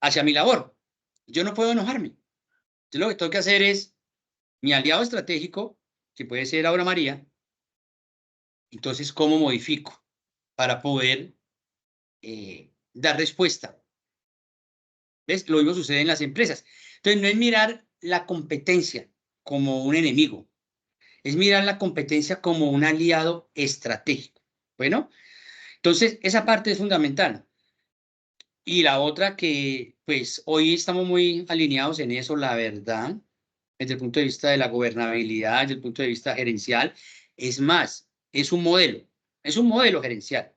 hacia mi labor. Yo no puedo enojarme. Yo lo que tengo que hacer es mi aliado estratégico, que puede ser ahora María. Entonces, ¿cómo modifico para poder dar respuesta? ¿Ves? Lo mismo sucede en las empresas. Entonces, no es mirar la competencia como un enemigo, es mirar la competencia como un aliado estratégico. Bueno, entonces esa parte es fundamental. Y la otra que, pues, hoy estamos muy alineados en eso, la verdad, desde el punto de vista de la gobernabilidad, desde el punto de vista gerencial, es más, es un modelo gerencial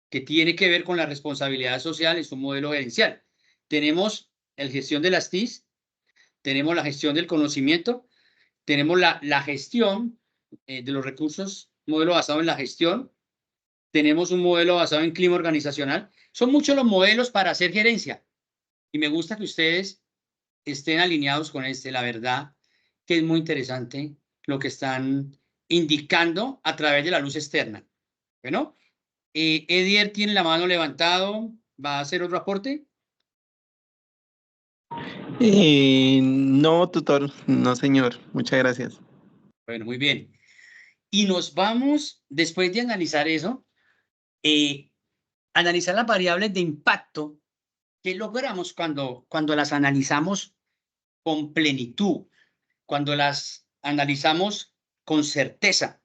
que tiene que ver con la responsabilidad social, es un modelo gerencial. Tenemos la gestión de las TIC, tenemos la gestión del conocimiento, tenemos la gestión de los recursos, modelo basado en la gestión, tenemos un modelo basado en clima organizacional. Son muchos los modelos para hacer gerencia y me gusta que ustedes estén alineados con este. La verdad que es muy interesante lo que están indicando a través de la luz externa. Bueno, Edier tiene la mano levantado. ¿Va a hacer otro aporte? No, tutor, no, señor. Muchas gracias. Bueno, muy bien. Y nos vamos, después de analizar eso, analizar las variables de impacto que logramos cuando las analizamos con plenitud, cuando las analizamos con certeza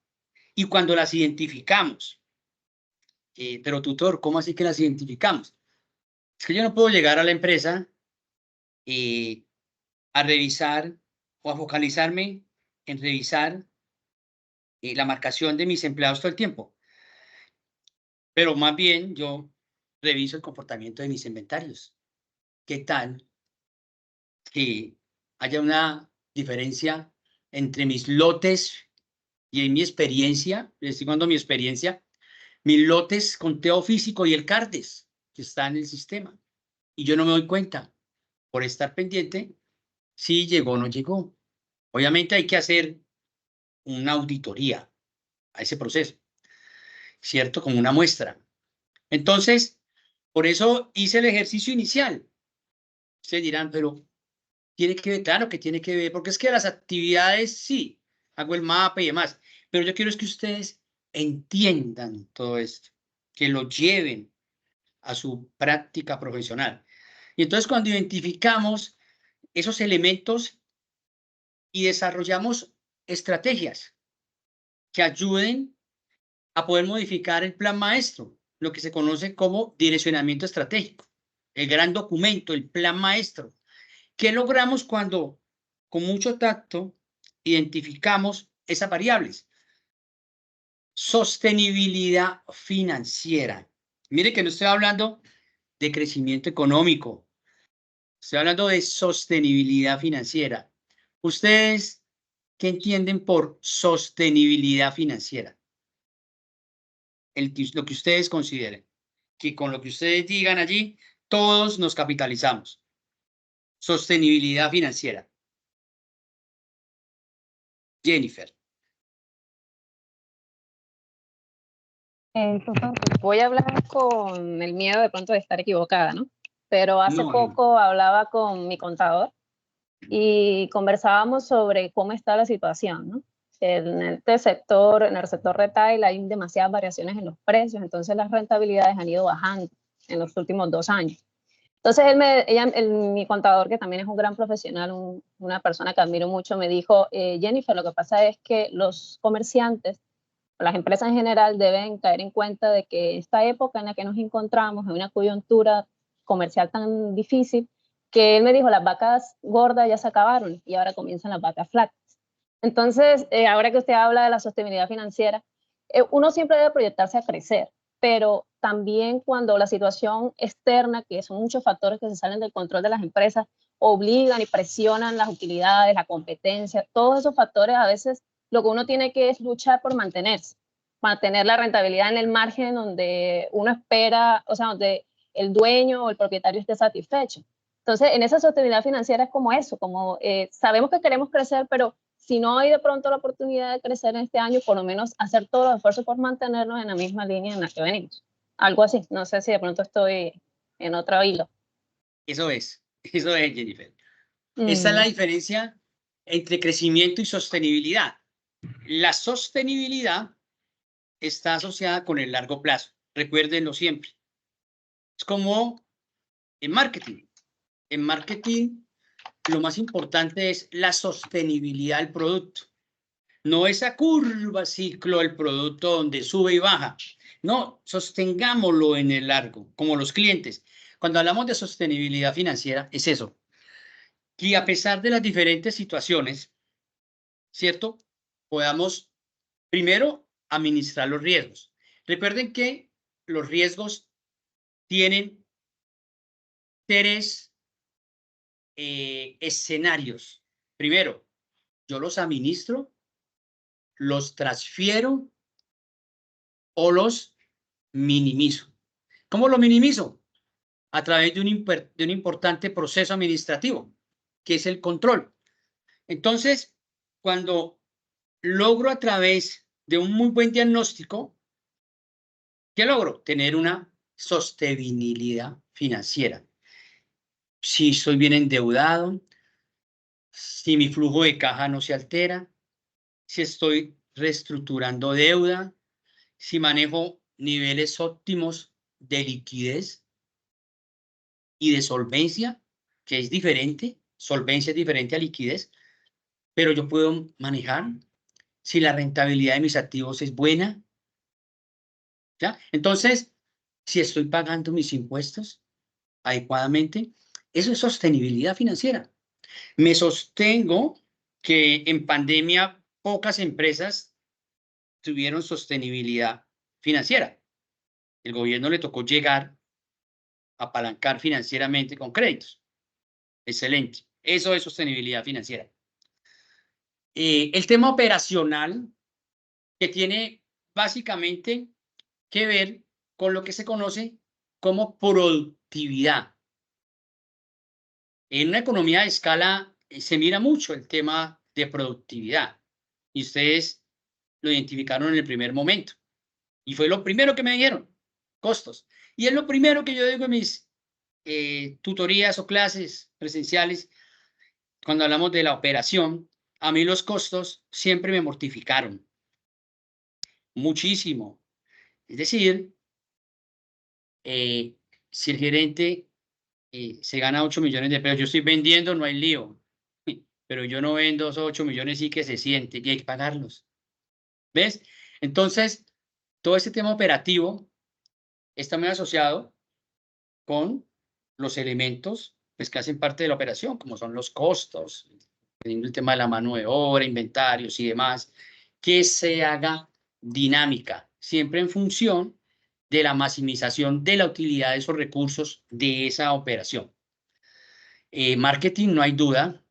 y cuando las identificamos. Pero tutor, ¿cómo así que las identificamos? Es que yo no puedo llegar a la empresa a revisar o a focalizarme en revisar la marcación de mis empleados todo el tiempo. Pero más bien yo reviso el comportamiento de mis inventarios. ¿Qué tal que haya una diferencia entre mis lotes y en mi experiencia? Les estoy dando mi experiencia, mis lotes conteo físico y el CARDES que está en el sistema. Y yo no me doy cuenta por estar pendiente si llegó o no llegó. Obviamente hay que hacer una auditoría a ese proceso, ¿cierto? Como una muestra. Entonces, por eso hice el ejercicio inicial. Ustedes dirán, pero tiene que ver, claro que tiene que ver, porque es que las actividades sí, hago el mapa y demás, pero yo quiero es que ustedes entiendan todo esto, que lo lleven a su práctica profesional. Y entonces cuando identificamos esos elementos y desarrollamos estrategias que ayuden a poder modificar el plan maestro, lo que se conoce como direccionamiento estratégico, el gran documento, el plan maestro. ¿Qué logramos cuando con mucho tacto identificamos esas variables? Sostenibilidad financiera. Mire que no estoy hablando de crecimiento económico, estoy hablando de sostenibilidad financiera. ¿Ustedes qué entienden por sostenibilidad financiera? Lo que ustedes consideren, que con lo que ustedes digan allí, todos nos capitalizamos. Sostenibilidad financiera. Jennifer. Entonces, voy a hablar con el miedo de pronto de estar equivocada, ¿no? Pero hace No. poco hablaba con mi contador y conversábamos sobre cómo está la situación, ¿no? En el sector retail hay demasiadas variaciones en los precios, entonces las rentabilidades han ido bajando en los últimos 2 años. Entonces mi contador, que también es un gran profesional, una persona que admiro mucho, me dijo, Jennifer, lo que pasa es que los comerciantes, las empresas en general, deben caer en cuenta de que esta época en la que nos encontramos, en una coyuntura comercial tan difícil, que él me dijo, las vacas gordas ya se acabaron y ahora comienzan las vacas flacas. Entonces, ahora que usted habla de la sostenibilidad financiera, uno siempre debe proyectarse a crecer, pero también cuando la situación externa, que son muchos factores que se salen del control de las empresas, obligan y presionan las utilidades, la competencia, todos esos factores a veces lo que uno tiene que es luchar por mantenerse, mantener la rentabilidad en el margen donde uno espera, o sea, donde el dueño o el propietario esté satisfecho. Entonces, en esa sostenibilidad financiera es como eso, como sabemos que queremos crecer, pero si no hay de pronto la oportunidad de crecer en este año, por lo menos hacer todos los esfuerzos por mantenernos en la misma línea en la que venimos. Algo así, no sé si de pronto estoy en otro hilo. Eso es, Jennifer. Esa es la diferencia entre crecimiento y sostenibilidad. La sostenibilidad está asociada con el largo plazo. Recuérdenlo siempre. Es como en marketing. En marketing, lo más importante es la sostenibilidad del producto. No esa curva ciclo del producto donde sube y baja. No, sostengámoslo en el largo, como los clientes. Cuando hablamos de sostenibilidad financiera, es eso. Y a pesar de las diferentes situaciones, ¿cierto? Podamos primero administrar los riesgos. Recuerden que los riesgos tienen 3 escenarios. Primero, yo los administro, los transfiero o los minimizo. ¿Cómo lo minimizo? A través de un importante proceso administrativo, que es el control. Entonces, cuando logro a través de un muy buen diagnóstico, ¿qué logro? Tener una sostenibilidad financiera. Si estoy bien endeudado, si mi flujo de caja no se altera, si estoy reestructurando deuda, si manejo niveles óptimos de liquidez y de solvencia, que es diferente, solvencia es diferente a liquidez, pero yo puedo manejar si la rentabilidad de mis activos es buena, ¿ya? Entonces, si estoy pagando mis impuestos, adecuadamente, eso es sostenibilidad financiera. Me sostengo que en pandemia pocas empresas tuvieron sostenibilidad financiera. El gobierno le tocó llegar a apalancar financieramente con créditos. Excelente. Eso es sostenibilidad financiera. El tema operacional, que tiene básicamente que ver con lo que se conoce como productividad. En una economía de escala se mira mucho el tema de productividad y ustedes lo identificaron en el primer momento. Y fue lo primero que me dijeron, costos. Y es lo primero que yo digo en mis tutorías o clases presenciales, cuando hablamos de la operación, a mí los costos siempre me mortificaron muchísimo. Es decir, si el gerente se gana 8 millones de pesos, yo estoy vendiendo, no hay lío, pero yo no vendo esos 8 millones y que se siente y hay que pagarlos. ¿Ves? Entonces, todo este tema operativo está muy asociado con los elementos pues, que hacen parte de la operación, como son los costos, el tema de la mano de obra, inventarios y demás, que se haga dinámica, siempre en función de la maximización de la utilidad de esos recursos de esa operación. Marketing, no hay duda,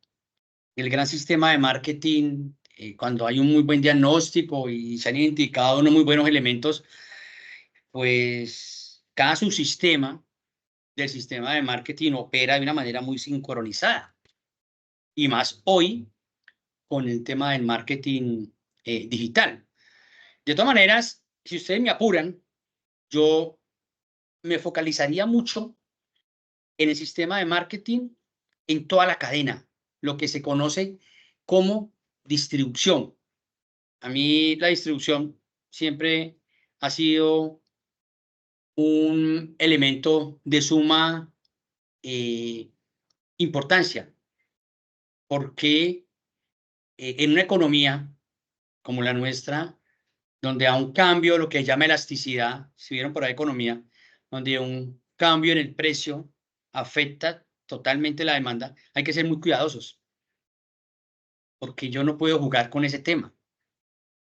el gran sistema de marketing, cuando hay un muy buen diagnóstico y se han identificado unos muy buenos elementos, pues cada subsistema del sistema de marketing opera de una manera muy sincronizada. Y más hoy con el tema del marketing digital. De todas maneras, si ustedes me apuran, yo me focalizaría mucho en el sistema de marketing en toda la cadena, lo que se conoce como distribución. A mí la distribución siempre ha sido un elemento de suma importancia, porque en una economía como la nuestra, donde a un cambio, lo que se llama elasticidad, si vieron por ahí economía, donde un cambio en el precio afecta totalmente la demanda, hay que ser muy cuidadosos, porque yo no puedo jugar con ese tema.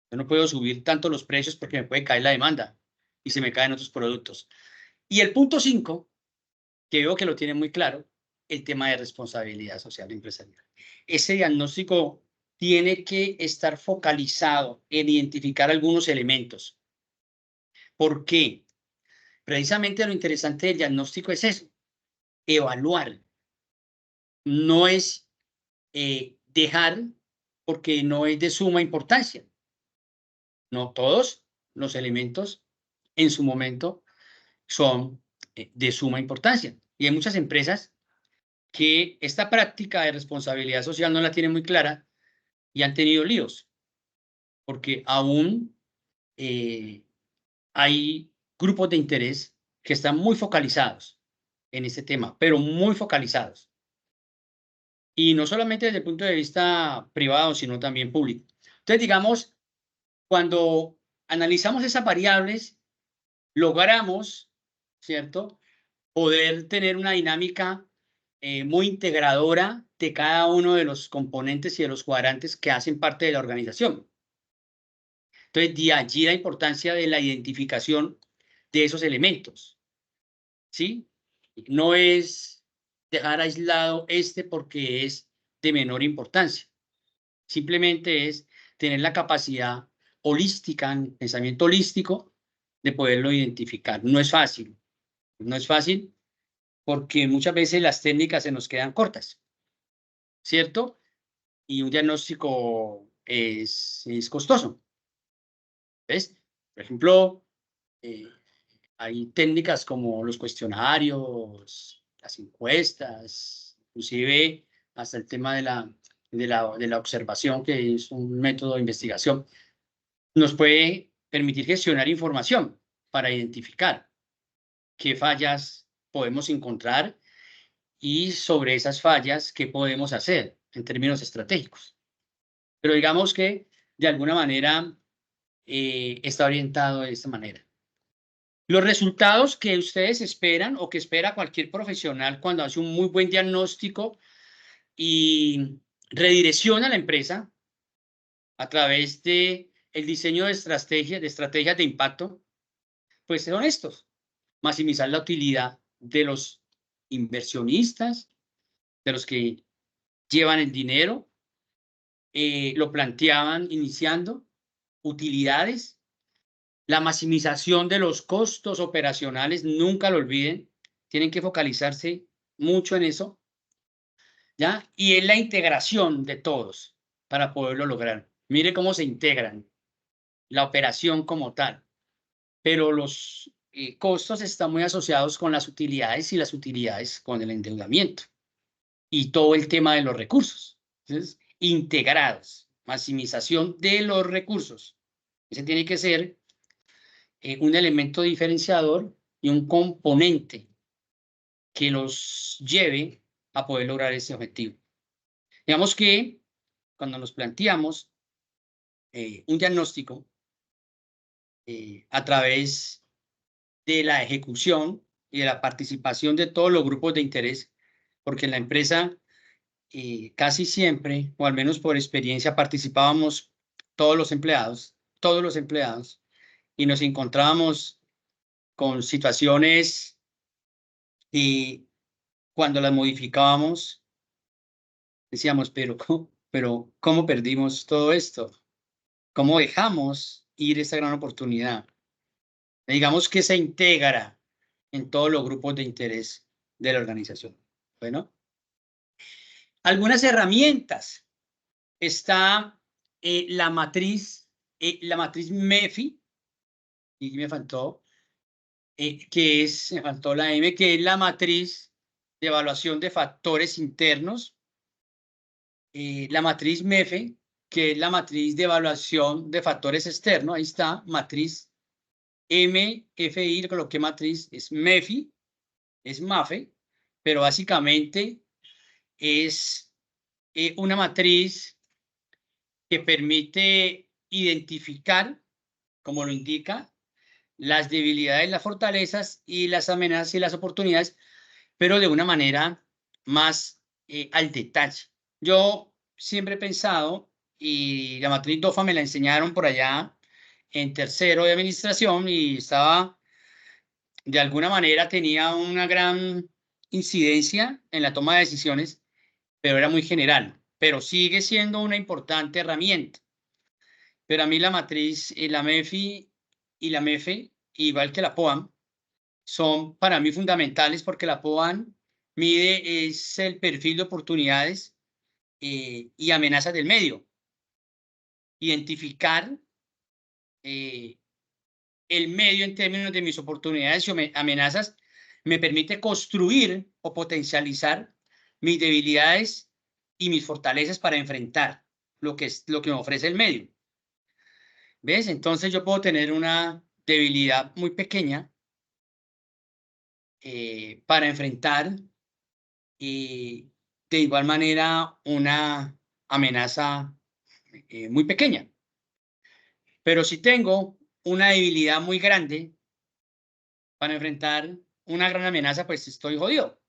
Yo no puedo subir tanto los precios porque me puede caer la demanda y se me caen otros productos. Y el punto 5, que veo que lo tiene muy claro, el tema de responsabilidad social empresarial. Ese diagnóstico tiene que estar focalizado en identificar algunos elementos. ¿Por qué? Precisamente lo interesante del diagnóstico es eso, evaluar. No es dejar porque no es de suma importancia. No todos los elementos en su momento son de suma importancia. Y hay muchas empresas que esta práctica de responsabilidad social no la tienen muy clara y han tenido líos, porque aún hay grupos de interés que están muy focalizados en este tema, pero muy focalizados. Y no solamente desde el punto de vista privado, sino también público. Entonces, digamos, cuando analizamos esas variables, logramos, ¿cierto?, poder tener una dinámica muy integradora de cada uno de los componentes y de los cuadrantes que hacen parte de la organización. Entonces, de allí la importancia de la identificación de esos elementos, ¿sí? No es dejar aislado este porque es de menor importancia. Simplemente es tener la capacidad holística, pensamiento holístico, de poderlo identificar. No es fácil. No es fácil porque muchas veces las técnicas se nos quedan cortas, ¿cierto? Y un diagnóstico es costoso. ¿Ves? Por ejemplo, hay técnicas como los cuestionarios, las encuestas, inclusive hasta el tema de la observación, que es un método de investigación, nos puede permitir gestionar información para identificar qué fallas podemos encontrar y sobre esas fallas qué podemos hacer en términos estratégicos. Pero digamos que de alguna manera está orientado de esta manera. Los resultados que ustedes esperan o que espera cualquier profesional cuando hace un muy buen diagnóstico y redirecciona la empresa a través de el diseño de estrategias de impacto, pues son estos: maximizar la utilidad de los inversionistas, de los que llevan el dinero, lo planteaban iniciando, utilidades, la maximización de los costos operacionales, nunca lo olviden, tienen que focalizarse mucho en eso, ¿ya? Y en la integración de todos para poderlo lograr. Mire cómo se integran la operación como tal, pero los costos están muy asociados con las utilidades y las utilidades con el endeudamiento y todo el tema de los recursos. Entonces, integrados, maximización de los recursos. Ese tiene que ser un elemento diferenciador y un componente que los lleve a poder lograr ese objetivo. Digamos que cuando nos planteamos un diagnóstico a través de la ejecución y de la participación de todos los grupos de interés, porque en la empresa casi siempre, o al menos por experiencia, participábamos todos los empleados, y nos encontrábamos con situaciones y cuando las modificábamos decíamos, pero ¿cómo perdimos todo esto? ¿Cómo dejamos ir esta gran oportunidad? Digamos que se integra en todos los grupos de interés de la organización. Bueno, algunas herramientas. Está la matriz MEFI, y me faltó, me faltó la M, que es la matriz de evaluación de factores internos. La matriz MEFE, que es la matriz de evaluación de factores externos. Ahí está, matriz MFI, le coloqué matriz, es MEFI, es MAFE, pero básicamente es una matriz que permite identificar, como lo indica, las debilidades, las fortalezas y las amenazas y las oportunidades, pero de una manera más al detalle. Yo siempre he pensado, y la matriz DOFA me la enseñaron por allá en tercero de administración, y estaba, de alguna manera, tenía una gran incidencia en la toma de decisiones, pero era muy general, pero sigue siendo una importante herramienta. Pero a mí la matriz, la MEFI y la MEFE, igual que la POAM, son para mí fundamentales, porque la POAM mide es el perfil de oportunidades y amenazas del medio. Identificar el medio en términos de mis oportunidades y amenazas me permite construir o potencializar mis debilidades y mis fortalezas para enfrentar lo que me ofrece el medio. ¿Ves? Entonces yo puedo tener una debilidad muy pequeña para enfrentar de igual manera una amenaza muy pequeña. Pero si tengo una debilidad muy grande para enfrentar una gran amenaza, pues estoy jodido.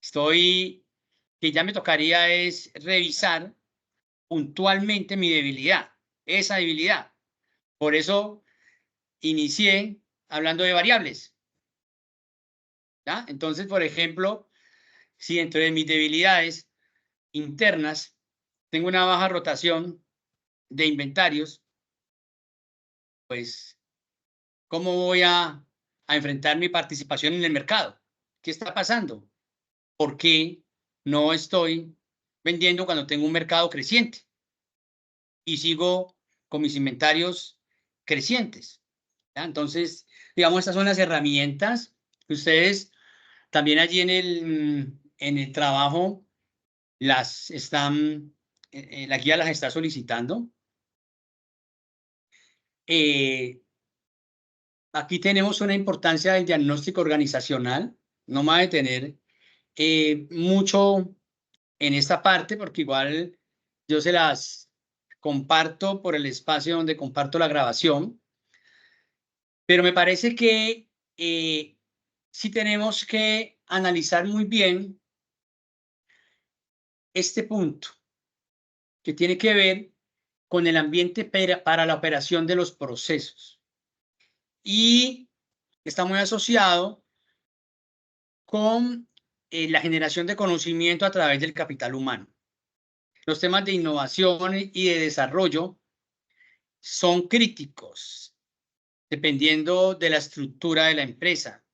Que ya me tocaría es revisar puntualmente mi debilidad, esa debilidad. Por eso inicié hablando de variables. ¿Ya? Entonces, por ejemplo, si dentro de mis debilidades internas tengo una baja rotación de inventarios, pues, ¿cómo voy a enfrentar mi participación en el mercado? ¿Qué está pasando? ¿Por qué no estoy vendiendo cuando tengo un mercado creciente y sigo con mis inventarios crecientes? ¿Ya? Entonces, digamos, estas son las herramientas que ustedes también allí en el trabajo las están, la guía las está solicitando. Aquí tenemos una importancia del diagnóstico organizacional. No me voy a detener mucho en esta parte, porque igual yo se las comparto por el espacio donde comparto la grabación. Pero me parece que sí tenemos que analizar muy bien este punto, que tiene que ver con el ambiente para la operación de los procesos. Y está muy asociado con la generación de conocimiento a través del capital humano. Los temas de innovación y de desarrollo son críticos, dependiendo de la estructura de la empresa.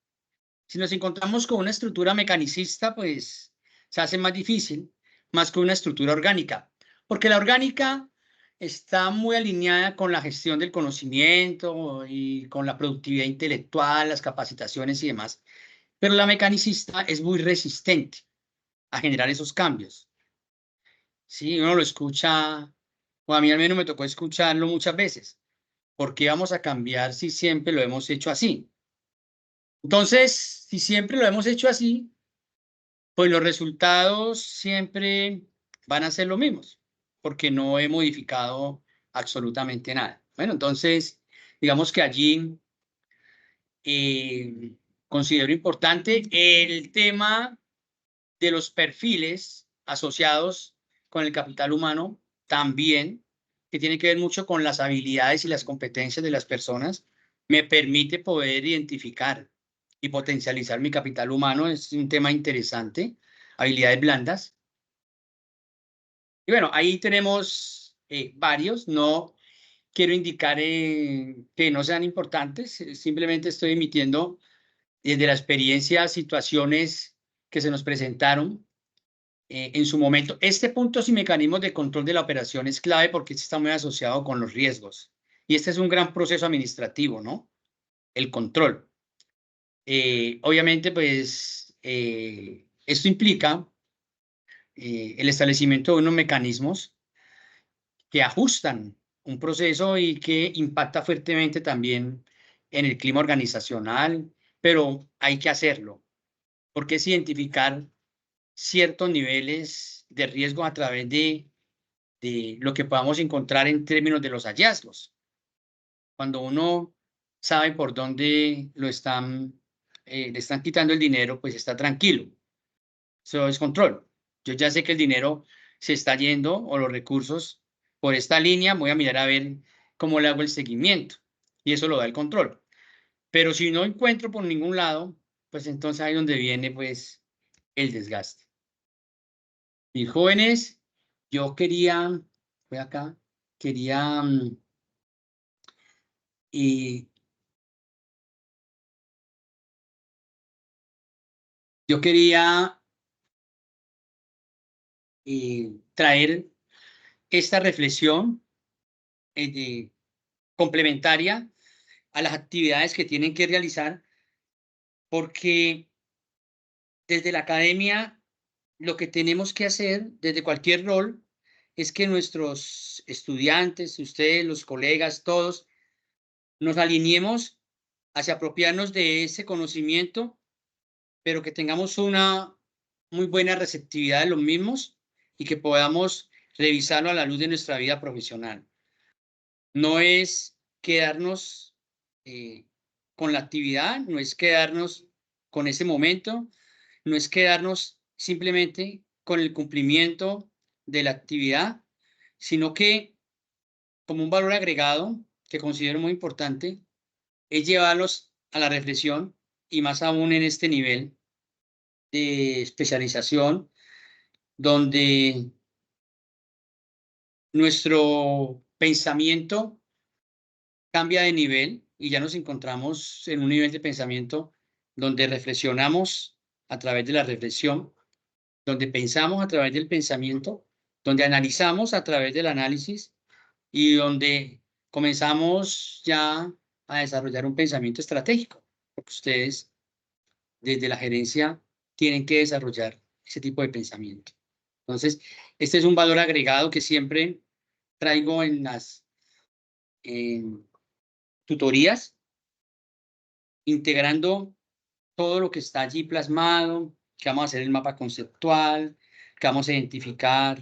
Si nos encontramos con una estructura mecanicista, pues se hace más difícil, más que una estructura orgánica, porque la orgánica está muy alineada con la gestión del conocimiento y con la productividad intelectual, las capacitaciones y demás. Pero la mecanicista es muy resistente a generar esos cambios. Sí, uno lo escucha, o a mí al menos me tocó escucharlo muchas veces. ¿Por qué vamos a cambiar si siempre lo hemos hecho así? Entonces, si siempre lo hemos hecho así, pues los resultados siempre van a ser los mismos, porque no he modificado absolutamente nada. Bueno, entonces, digamos que allí considero importante el tema de los perfiles asociados con el capital humano también, que tiene que ver mucho con las habilidades y las competencias de las personas, me permite poder identificar y potencializar mi capital humano. Es un tema interesante, habilidades blandas. Y bueno, ahí tenemos varios, no quiero indicar que no sean importantes, simplemente estoy emitiendo desde la experiencia situaciones que se nos presentaron en su momento. Este punto y mecanismos de control de la operación es clave porque está muy asociado con los riesgos. Y este es un gran proceso administrativo, ¿no? El control. Obviamente, pues, esto implica el establecimiento de unos mecanismos que ajustan un proceso y que impacta fuertemente también en el clima organizacional, pero hay que hacerlo, porque es identificar ciertos niveles de riesgo a través de lo que podamos encontrar en términos de los hallazgos. Cuando uno sabe por dónde le están quitando el dinero, pues está tranquilo. Eso es control. Yo ya sé que el dinero se está yendo o los recursos por esta línea, voy a mirar a ver cómo le hago el seguimiento y eso lo da el control. Pero si no encuentro por ningún lado, pues entonces ahí es donde viene pues el desgaste. Mis jóvenes, yo quería, voy acá, quería yo quería traer esta reflexión complementaria a las actividades que tienen que realizar, porque desde la academia lo que tenemos que hacer desde cualquier rol es que nuestros estudiantes, ustedes, los colegas, todos, nos alineemos hacia apropiarnos de ese conocimiento, pero que tengamos una muy buena receptividad de los mismos y que podamos revisarlo a la luz de nuestra vida profesional. No es quedarnos con la actividad, no es quedarnos con ese momento, no es quedarnos simplemente con el cumplimiento de la actividad, sino que como un valor agregado que considero muy importante es llevarlos a la reflexión y más aún en este nivel de especialización donde nuestro pensamiento cambia de nivel y ya nos encontramos en un nivel de pensamiento donde reflexionamos a través de la reflexión, donde pensamos a través del pensamiento, donde analizamos a través del análisis y donde comenzamos ya a desarrollar un pensamiento estratégico, porque ustedes desde la gerencia tienen que desarrollar ese tipo de pensamiento. Entonces, este es un valor agregado que siempre traigo en las tutorías, integrando todo lo que está allí plasmado, que vamos a hacer el mapa conceptual, que vamos a identificar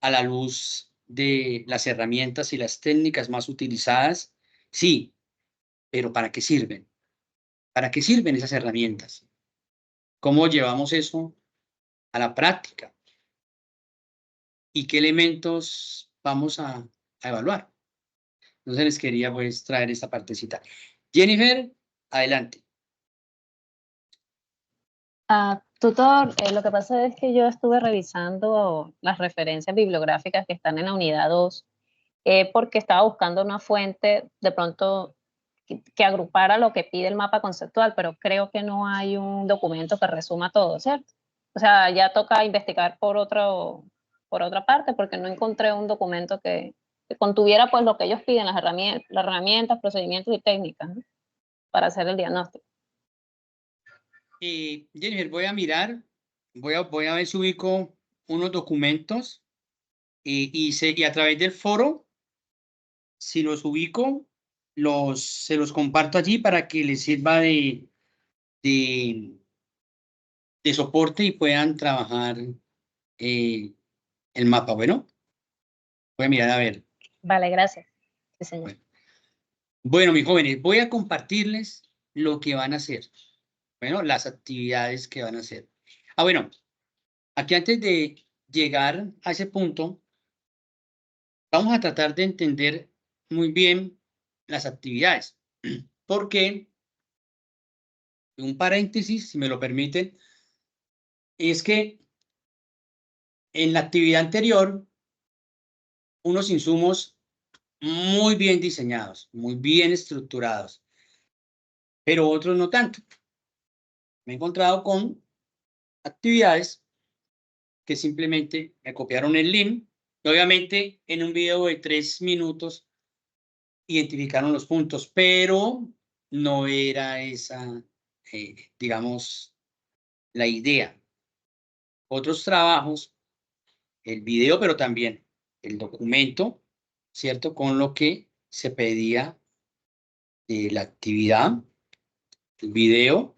a la luz de las herramientas y las técnicas más utilizadas. Sí, pero ¿para qué sirven? ¿Para qué sirven esas herramientas? ¿Cómo llevamos eso a la práctica? ¿Y qué elementos vamos a evaluar? Entonces les quería pues traer esta partecita. Jennifer, adelante. Tutor, lo que pasa es que yo estuve revisando las referencias bibliográficas que están en la unidad 2, porque estaba buscando una fuente de pronto que agrupara lo que pide el mapa conceptual, pero creo que no hay un documento que resuma todo, ¿cierto? O sea, ya toca investigar por otra parte, porque no encontré un documento que contuviera pues lo que ellos piden, las herramientas, procedimientos y técnicas, ¿no?, para hacer el diagnóstico. Jennifer, voy a mirar, voy a ver si ubico unos documentos y a través del foro, si los ubico, se los comparto allí para que les sirva de soporte y puedan trabajar el mapa. Bueno, voy a mirar a ver. Vale, gracias. Sí, señor. Bueno, mis jóvenes, voy a compartirles lo que van a hacer. Bueno, las actividades que van a hacer. Bueno, aquí antes de llegar a ese punto, vamos a tratar de entender muy bien las actividades. Porque, un paréntesis, si me lo permiten, es que en la actividad anterior, unos insumos muy bien diseñados, muy bien estructurados, pero otros no tanto. Me he encontrado con actividades que simplemente me copiaron el link y obviamente en un video de 3 minutos identificaron los puntos, pero no era esa, digamos, la idea. Otros trabajos, el video, pero también el documento, ¿cierto? Con lo que se pedía la actividad, el video,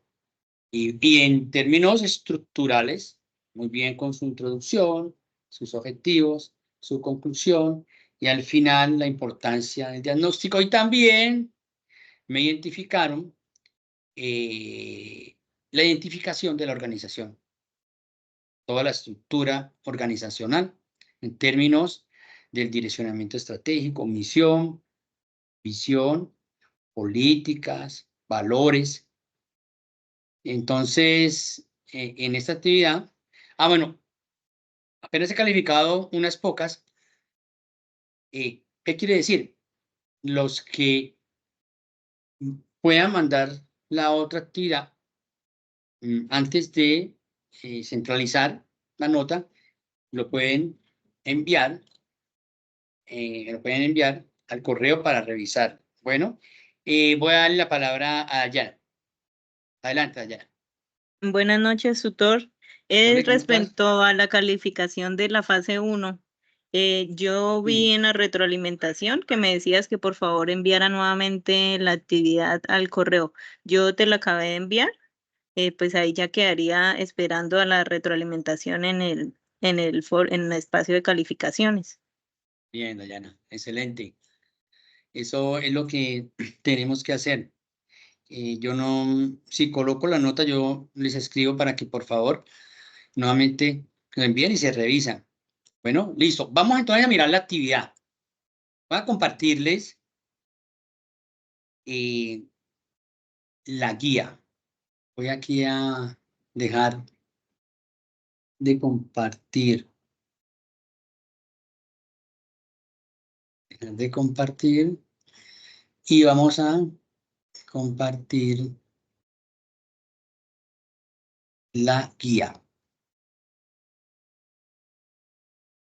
y en términos estructurales, muy bien con su introducción, sus objetivos, su conclusión, y al final la importancia del diagnóstico. Y también me identificaron la identificación de la organización, toda la estructura organizacional en términos del direccionamiento estratégico, misión, visión, políticas, valores. Entonces, en esta actividad, bueno, apenas he calificado unas pocas. ¿Qué quiere decir? Los que puedan mandar la otra actividad antes de centralizar la nota, lo pueden enviar, al correo para revisar. Bueno, voy a darle la palabra a Dayana. Adelante, Dayana. Buenas noches, tutor. Respecto a la calificación de la fase 1, yo vi en la retroalimentación que me decías que por favor enviara nuevamente la actividad al correo. Yo te la acabé de enviar, pues ahí ya quedaría esperando a la retroalimentación en el espacio de calificaciones. Bien, Dayana, excelente. Eso es lo que tenemos que hacer. Yo no, si coloco la nota, yo les escribo para que por favor nuevamente lo envíen y se revisa. Bueno, listo. Vamos entonces a mirar la actividad. Voy a compartirles la guía. Voy aquí a dejar de compartir. Dejar de compartir. Y vamos a compartir la guía.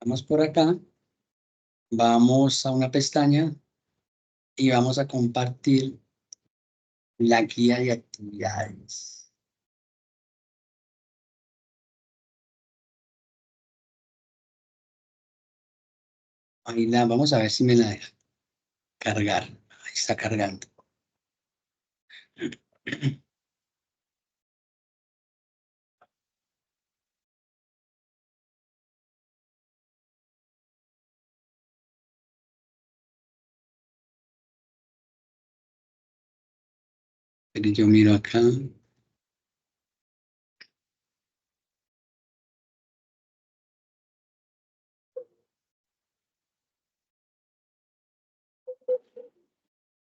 Vamos por acá. Vamos a una pestaña y vamos a compartir la guía de actividades. Ahí la vamos a ver si me la deja cargar. Ahí está cargando. Yo miro acá.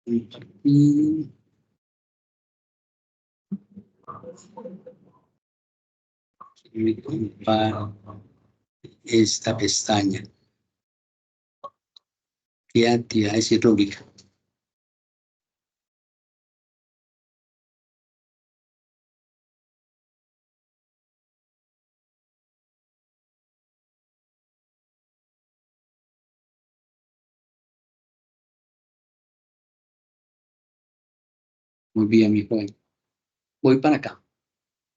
Y me comparo esta pestaña. ¿Qué actividades y rúbrica? Muy bien, mi joven. Voy para acá.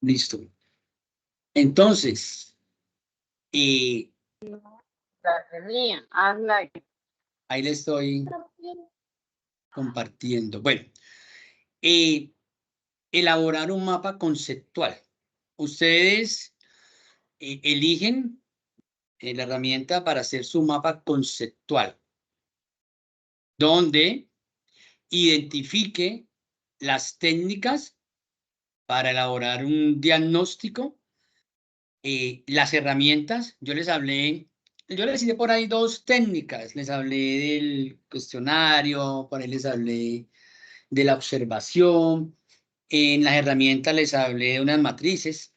Listo. Entonces, ahí le estoy compartiendo. Bueno, elaborar un mapa conceptual. Ustedes eligen la herramienta para hacer su mapa conceptual, donde identifique las técnicas para elaborar un diagnóstico, las herramientas. Yo les cité por ahí 2 técnicas. Les hablé del cuestionario, por ahí les hablé de la observación. En las herramientas les hablé de unas matrices.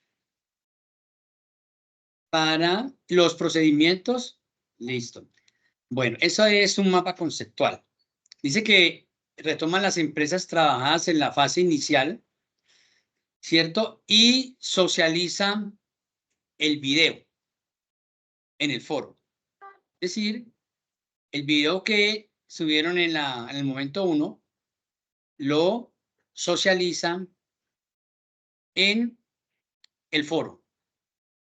Para los procedimientos, listo. Bueno, eso es un mapa conceptual. Dice que retoman las empresas trabajadas en la fase inicial, ¿cierto? Y socializan el video en el foro. Es decir, el video que subieron en el momento 1 lo socializan en el foro.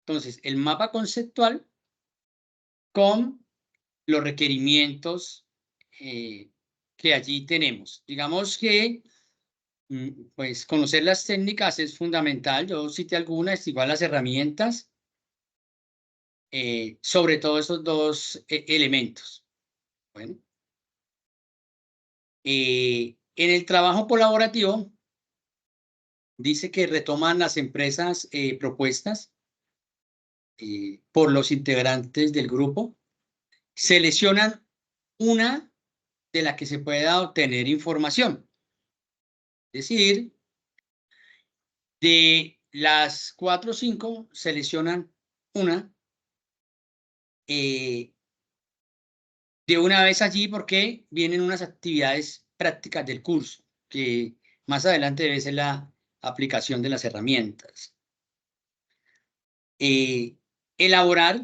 Entonces, el mapa conceptual con los requerimientos que allí tenemos. Digamos que pues conocer las técnicas es fundamental. Yo cité algunas, igual las herramientas, sobre todo esos 2 elementos. Bueno, en el trabajo colaborativo dice que retoman las empresas propuestas por los integrantes del grupo, seleccionan una de la que se pueda obtener información. Es decir, de las 4 o 5, seleccionan una de una vez allí, porque vienen unas actividades prácticas del curso, que más adelante debe ser la aplicación de las herramientas. Elaborar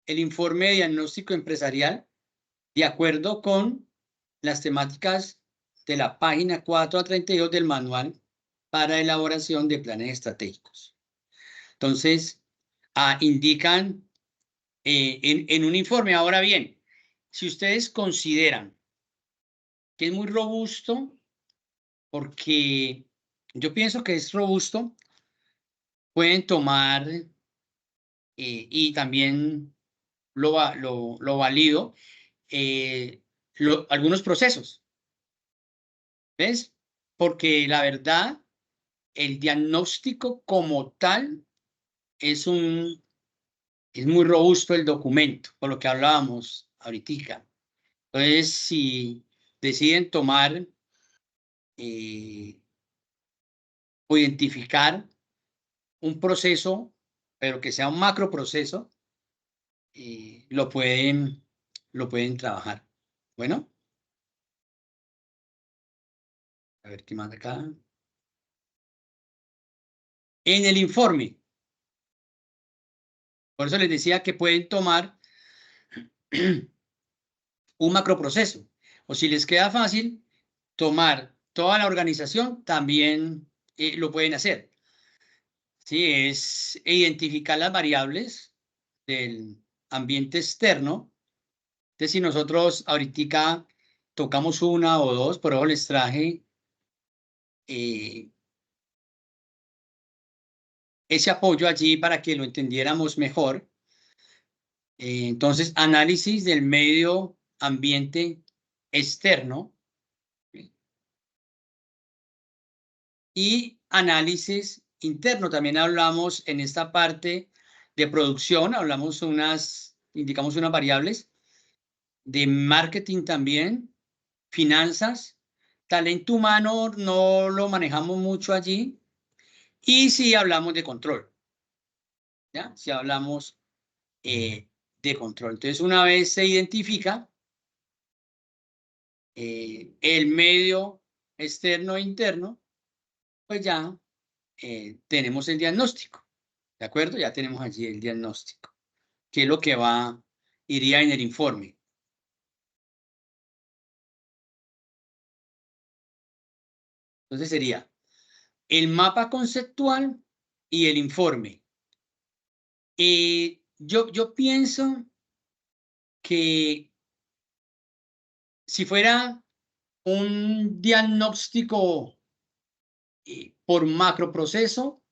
el informe de diagnóstico empresarial de acuerdo con las temáticas de la página 4 a 32 del manual para elaboración de planes estratégicos. Entonces, indican en un informe. Ahora bien, si ustedes consideran que es muy robusto, porque yo pienso que es robusto, pueden tomar y también lo valido, algunos procesos. ¿Ves? Porque la verdad, el diagnóstico como tal es muy robusto el documento, por lo que hablábamos ahorita. Entonces, si deciden tomar o identificar un proceso, pero que sea un macro proceso, lo pueden trabajar. Bueno, a ver qué más acá. En el informe, por eso les decía que pueden tomar un macroproceso, o si les queda fácil, tomar toda la organización, también lo pueden hacer. Sí, es identificar las variables del ambiente externo. Entonces, si nosotros ahorita tocamos 1 o 2, por eso les traje ese apoyo allí para que lo entendiéramos mejor. Entonces, análisis del medio ambiente externo. y análisis interno. También hablamos en esta parte de producción, indicamos unas variables de marketing también, finanzas, talento humano no lo manejamos mucho allí, y sí hablamos de control, ¿ya? Sí hablamos de control. Entonces, una vez se identifica el medio externo e interno, pues ya tenemos el diagnóstico, ¿de acuerdo? Ya tenemos allí el diagnóstico, que es lo que iría en el informe. Entonces sería el mapa conceptual y el informe. Yo pienso que si fuera un diagnóstico por macroproceso,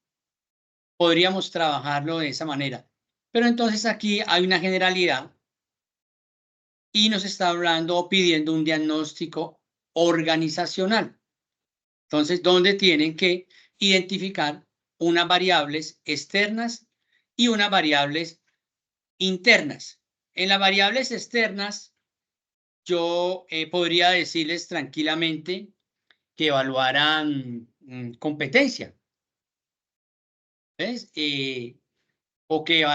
podríamos trabajarlo de esa manera. Pero entonces aquí hay una generalidad y nos está hablando o pidiendo un diagnóstico organizacional. Entonces, ¿dónde tienen que identificar unas variables externas y unas variables internas? En las variables externas, yo podría decirles tranquilamente que evaluaran competencia, ¿ves? O que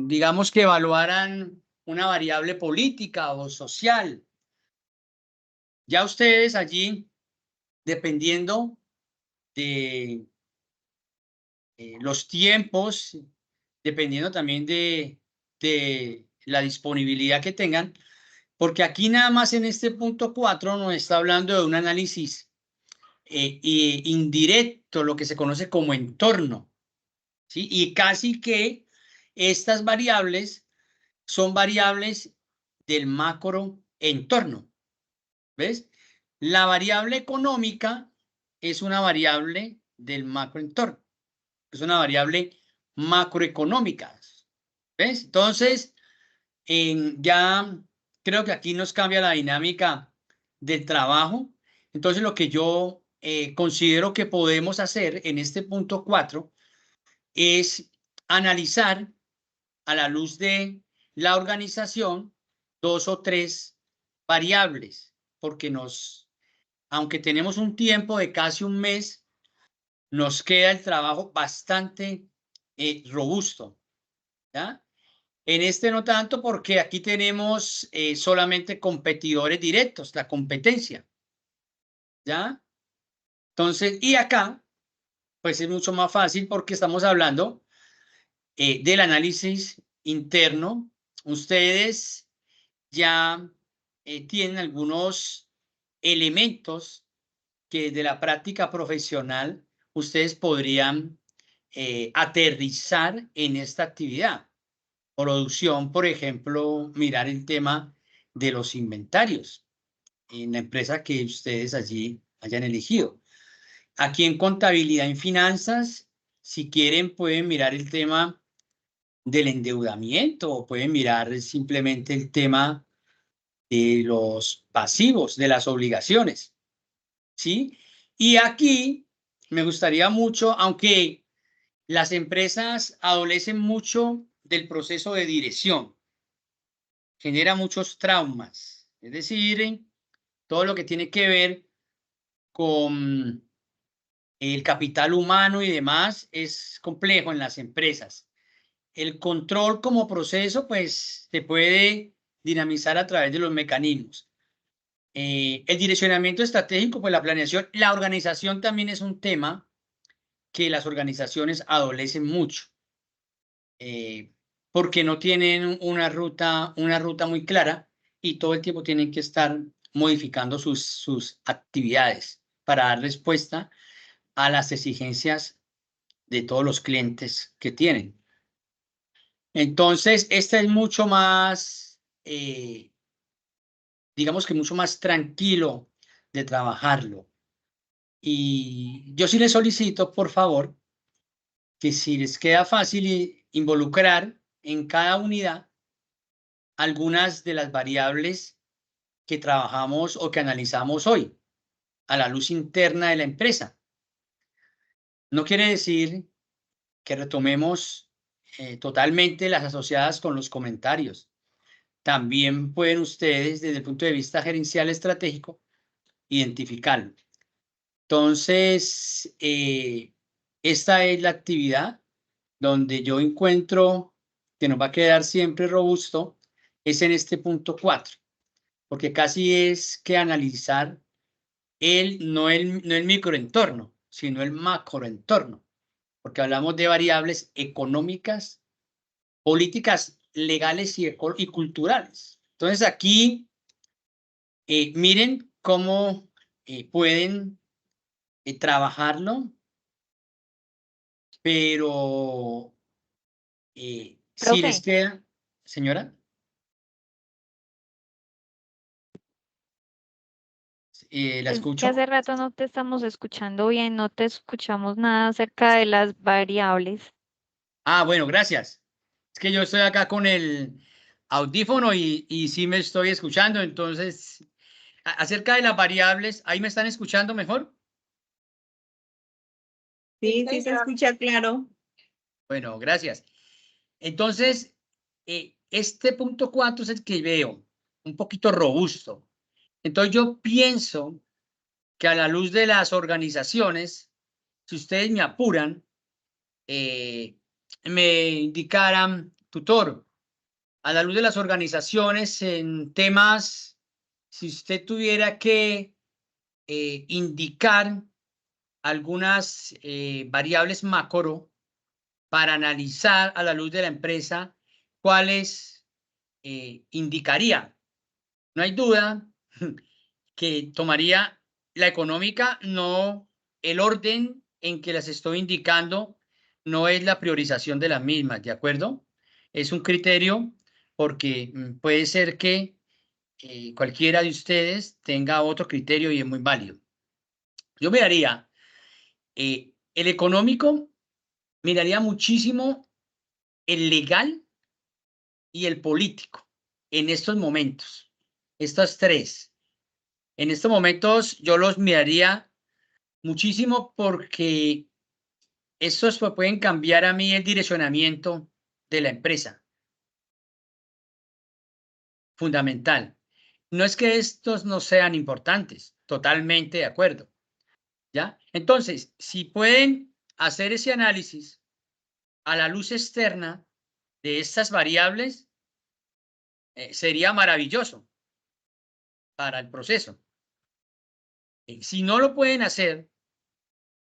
digamos que evaluaran una variable política o social. Ya ustedes allí, dependiendo de los tiempos, dependiendo también de la disponibilidad que tengan, porque aquí nada más en este punto 4 nos está hablando de un análisis indirecto, lo que se conoce como entorno, ¿sí? Y casi que estas variables son variables del macro entorno, ¿ves? La variable económica es una variable del macro entorno, es una variable macroeconómica, ¿ves? Entonces, ya creo que aquí nos cambia la dinámica del trabajo. Entonces, lo que yo considero que podemos hacer en este punto 4 es analizar a la luz de la organización 2 o 3 variables, porque aunque tenemos un tiempo de casi un mes, nos queda el trabajo bastante robusto, ¿ya? En este no tanto, porque aquí tenemos solamente competidores directos, la competencia, ¿ya? Entonces, y acá, pues es mucho más fácil porque estamos hablando del análisis interno. Ustedes ya tienen algunos elementos que de la práctica profesional ustedes podrían aterrizar en esta actividad. Producción, por ejemplo, mirar el tema de los inventarios en la empresa que ustedes allí hayan elegido. Aquí en contabilidad y finanzas, si quieren, pueden mirar el tema del endeudamiento o pueden mirar simplemente el tema de los pasivos, de las obligaciones, ¿sí? Y aquí me gustaría mucho, aunque las empresas adolecen mucho del proceso de dirección, genera muchos traumas, es decir, todo lo que tiene que ver con el capital humano y demás es complejo en las empresas. El control como proceso, pues, se puede dinamizar a través de los mecanismos. El direccionamiento estratégico, pues la planeación, la organización también es un tema que las organizaciones adolecen mucho, porque no tienen una ruta muy clara y todo el tiempo tienen que estar modificando sus actividades para dar respuesta a las exigencias de todos los clientes que tienen. Entonces, esta es mucho más, digamos que mucho más tranquilo de trabajarlo. Y yo sí les solicito, por favor, que si les queda fácil involucrar en cada unidad algunas de las variables que trabajamos o que analizamos hoy a la luz interna de la empresa. No quiere decir que retomemos totalmente las asociadas con los comentarios. También pueden ustedes, desde el punto de vista gerencial estratégico, identificarlo. Entonces, esta es la actividad donde yo encuentro que nos va a quedar siempre robusto, es en este punto 4, porque casi es que analizar no el microentorno, sino el macroentorno, porque hablamos de variables económicas, políticas, legales y culturales. Entonces aquí, miren cómo pueden trabajarlo, pero si les Profe, queda, señora, la es que escucho. hace rato no te estamos escuchando bien, no te escuchamos nada acerca de las variables. Ah, bueno, gracias. Es que yo estoy acá con el audífono y sí me estoy escuchando, entonces, acerca de las variables, ¿ahí me están escuchando mejor? Sí, sí se escucha claro. Bueno, gracias. Entonces, este punto 4 es el que veo un poquito robusto. Entonces, yo pienso que a la luz de las organizaciones, si ustedes me apuran, me indicaran, tutor, a la luz de las organizaciones en temas, si usted tuviera que indicar algunas variables macro para analizar a la luz de la empresa, ¿cuáles indicaría? No hay duda que tomaría la económica, no el orden en que las estoy indicando, no es la priorización de las mismas, ¿de acuerdo? Es un criterio porque puede ser que cualquiera de ustedes tenga otro criterio y es muy válido. Yo miraría el económico, miraría muchísimo el legal y el político en estos momentos. Estos tres. En estos momentos yo los miraría muchísimo porque estos pueden cambiar a mí el direccionamiento de la empresa. Fundamental. No es que estos no sean importantes, totalmente de acuerdo. ¿Ya? Entonces, si pueden hacer ese análisis a la luz externa de estas variables, sería maravilloso para el proceso. Si no lo pueden hacer,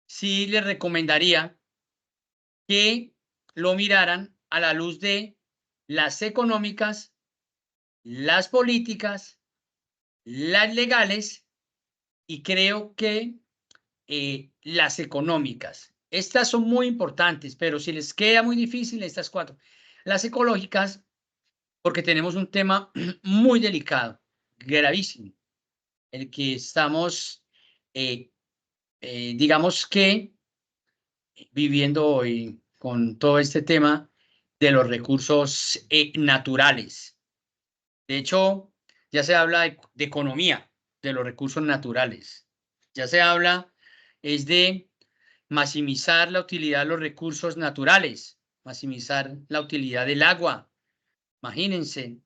sí les recomendaría que lo miraran a la luz de las económicas, las políticas, las legales y creo que las económicas. Estas son muy importantes, pero si les queda muy difícil, estas cuatro. Las ecológicas, porque tenemos un tema muy delicado, gravísimo, el que estamos, digamos que, viviendo hoy con todo este tema de los recursos naturales. De hecho, ya se habla de economía de los recursos naturales. Ya se habla es de maximizar la utilidad de los recursos naturales, maximizar la utilidad del agua. Imagínense.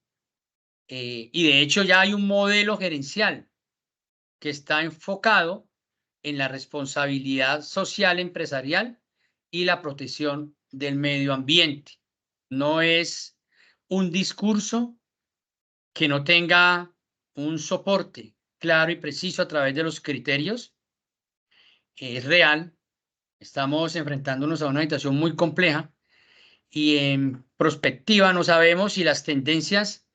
Y de hecho ya hay un modelo gerencial que está enfocado en la responsabilidad social empresarial y la protección del medio ambiente. No es un discurso que no tenga un soporte claro y preciso a través de los criterios. Es real. Estamos enfrentándonos a una situación muy compleja y en prospectiva no sabemos si las tendencias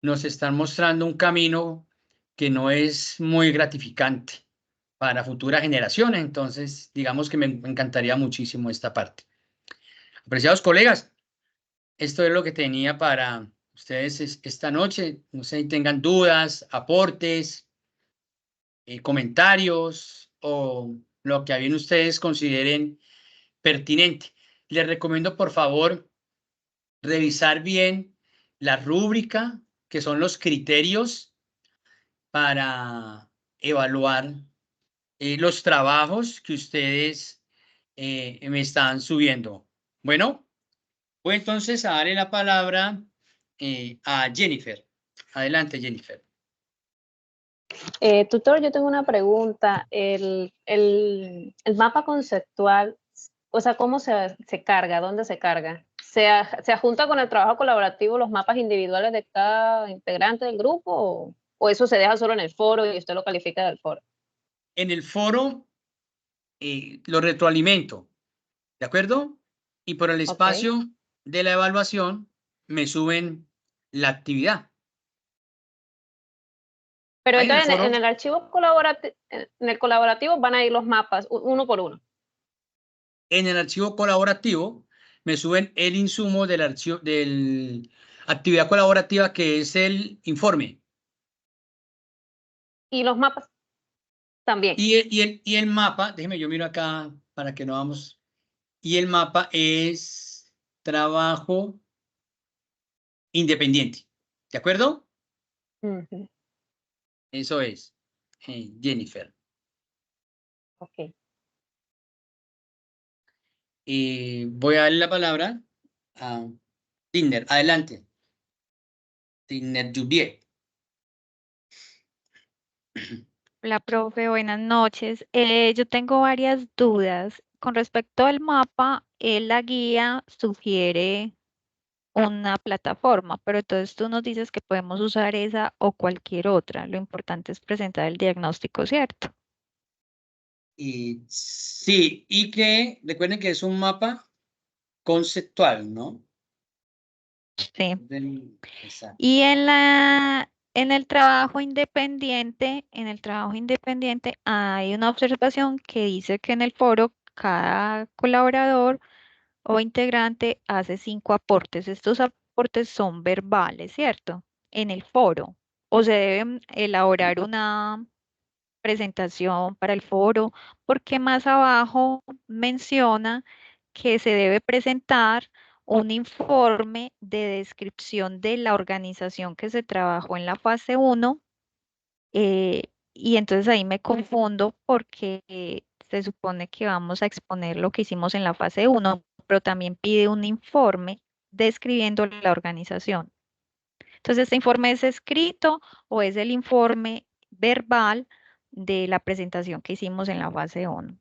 nos están mostrando un camino que no es muy gratificante para futuras generaciones. Entonces, digamos que me encantaría muchísimo esta parte. Apreciados colegas, esto es lo que tenía para ustedes esta noche. No sé si tengan dudas, aportes, comentarios o lo que bien ustedes consideren pertinente. Les recomiendo, por favor, revisar bien la rúbrica, que son los criterios para evaluar los trabajos que ustedes me están subiendo. Bueno, voy entonces a darle la palabra a Jennifer. Adelante, Jennifer. Tutor, yo tengo una pregunta. El mapa conceptual, o sea, ¿cómo se carga? ¿Dónde se carga? ¿Se adjunta con el trabajo colaborativo los mapas individuales de cada integrante del grupo o eso se deja solo en el foro y usted lo califica del foro? En el foro lo retroalimento, ¿de acuerdo? Y por el espacio de la evaluación me suben la actividad. Pero Ahí entonces en el foro, en el archivo colaborativo van a ir los mapas uno por uno. en el archivo colaborativo me suben el insumo del archivo del actividad colaborativa, que es el informe. Y los mapas también. Y el mapa, déjeme, yo miro acá para que no vamos. Y el mapa es trabajo independiente. ¿De acuerdo? Ujú. Eso es, Jennifer. Ok. Voy a darle la palabra a Tinner. Adelante. Tinner Jubier. Hola, profe, buenas noches. Yo tengo varias dudas. Con respecto al mapa, la guía sugiere una plataforma, pero entonces tú nos dices que podemos usar esa o cualquier otra. Lo importante es presentar el diagnóstico, ¿cierto? Y sí, y que recuerden que es un mapa conceptual, ¿no? Sí. Exacto. Y en el trabajo independiente, hay una observación que dice que en el foro cada colaborador o integrante hace 5 aportes. Estos aportes son verbales, ¿cierto? En el foro. O se deben elaborar una presentación para el foro, porque más abajo menciona que se debe presentar un informe de descripción de la organización que se trabajó en la fase 1, y entonces ahí me confundo porque se supone que vamos a exponer lo que hicimos en la fase 1, pero también pide un informe describiendo la organización. Entonces, ¿este informe es escrito o es el informe verbal de la presentación que hicimos en la fase 1?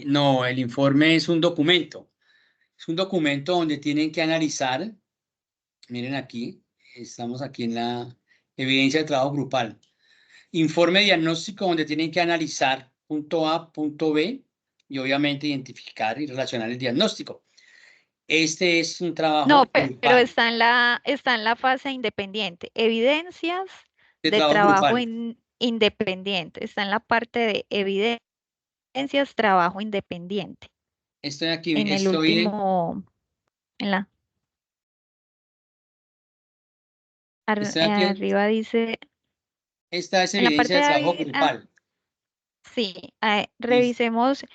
No, el informe es un documento. Es un documento donde tienen que analizar. Miren aquí, estamos aquí en la evidencia de trabajo grupal. Informe diagnóstico donde tienen que analizar punto A, punto B y obviamente identificar y relacionar el diagnóstico. Este es un trabajo No, pero grupal, está en la fase independiente. Evidencias de de trabajo trabajo grupal. independiente. Está en la parte de evidencias, trabajo independiente. Estoy aquí, En el último, en la, estoy aquí. arriba dice, Esta es en la evidencia parte de de trabajo grupal. sí, Dice, revisemos.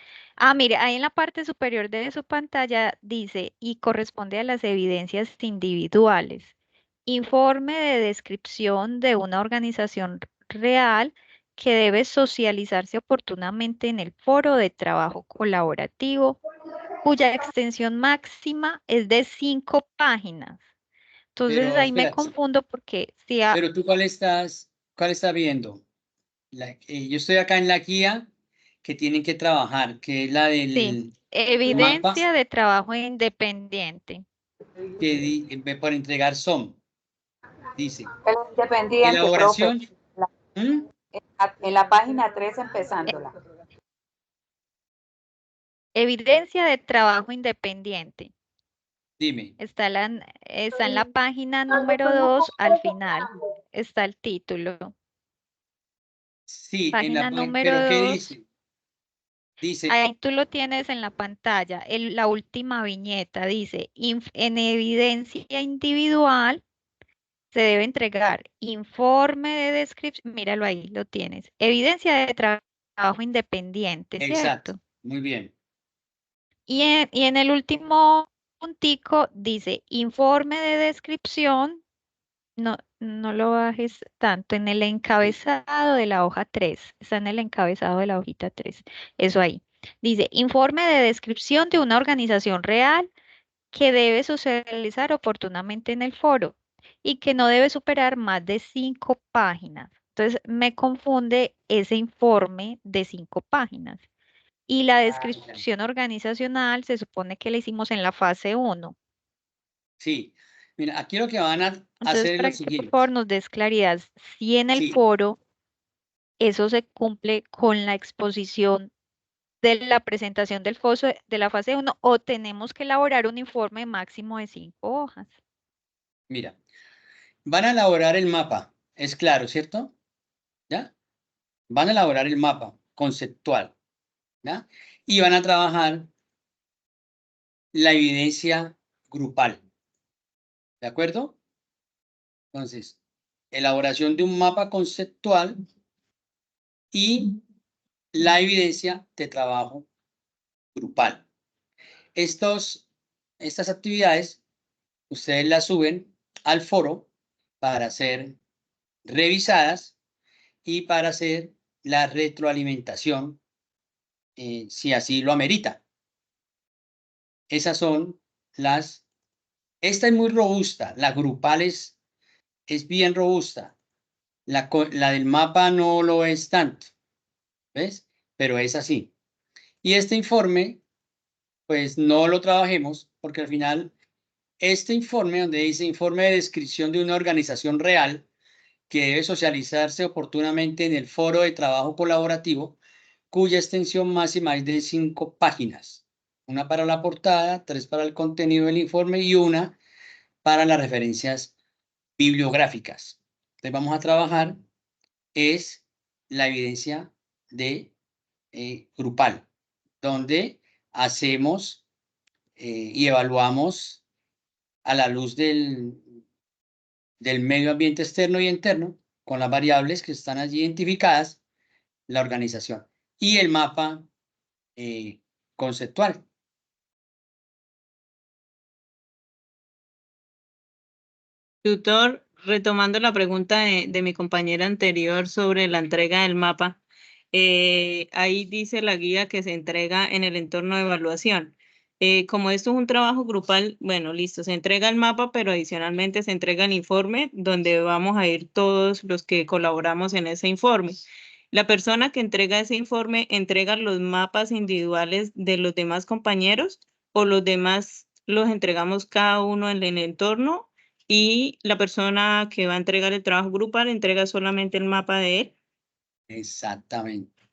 Mire, ahí en la parte superior de su pantalla dice, y corresponde a las evidencias individuales. Informe de descripción de una organización real que debe socializarse oportunamente en el foro de trabajo colaborativo, cuya extensión máxima es de 5 páginas. Entonces pero ahí me espera, confundo porque si pero tú cuál estás viendo? Yo estoy acá en la guía que tienen que trabajar, que es la sí, del mapa evidencia de trabajo independiente. que por entregar son. Dice, El independiente, profe. elaboración. ¿Mm? En la página 3 empezándola. Evidencia de trabajo independiente. Dime. Está en la página número 2 al final. Está el título. Sí, en Página la número pero ¿qué 2. dice? Dice, Ahí tú lo tienes en la pantalla. La última viñeta dice, en evidencia individual se debe entregar informe de descripción. Míralo ahí, lo tienes. Evidencia de trabajo independiente, exacto, ¿cierto? muy bien. Y en el último puntico dice informe de descripción. No lo bajes tanto en el encabezado de la hoja 3. Está en el encabezado de la hojita 3. Eso ahí. Dice, informe de descripción de una organización real que debe socializar oportunamente en el foro y que no debe superar más de 5 páginas. Entonces, me confunde ese informe de 5 páginas. Y la descripción organizacional se supone que la hicimos en la fase 1. Sí, mira, aquí lo que van a Entonces, hacer es para lo que por siguiente. favor nos des claridad si en el Sí, foro eso se cumple con la exposición de la presentación del foso de la fase 1 o tenemos que elaborar un informe máximo de 5 hojas. mira, van a elaborar el mapa, es claro, ¿cierto? ¿Ya? Van a elaborar el mapa conceptual, ¿ya? Y van a trabajar la evidencia grupal, ¿de acuerdo? Entonces, elaboración de un mapa conceptual y la evidencia de trabajo grupal. Estas actividades ustedes las suben al foro para ser revisadas y para hacer la retroalimentación si así lo amerita. Esas son las... Esta es muy robusta, la grupal es bien robusta. La del mapa no lo es tanto, ¿ves? Pero es así. Y este informe, pues no lo trabajemos porque al final este informe, donde dice informe de descripción de una organización real que debe socializarse oportunamente en el foro de trabajo colaborativo, cuya extensión máxima es de 5 páginas. Una para la portada, 3 para el contenido del informe y una para las referencias bibliográficas. Entonces vamos a trabajar es la evidencia de grupal, donde hacemos y evaluamos a la luz del medio ambiente externo y interno, con las variables que están allí identificadas, la organización y el mapa conceptual. Tutor, retomando la pregunta de mi compañera anterior sobre la entrega del mapa, ahí dice la guía que se entrega en el entorno de evaluación. Como esto es un trabajo grupal, bueno, listo, se entrega el mapa, pero adicionalmente se entrega el informe donde vamos a ir todos los que colaboramos en ese informe. La persona que entrega ese informe entrega los mapas individuales de los demás compañeros o los demás los entregamos cada uno en el entorno y la persona que va a entregar el trabajo grupal entrega solamente el mapa de él. Exactamente.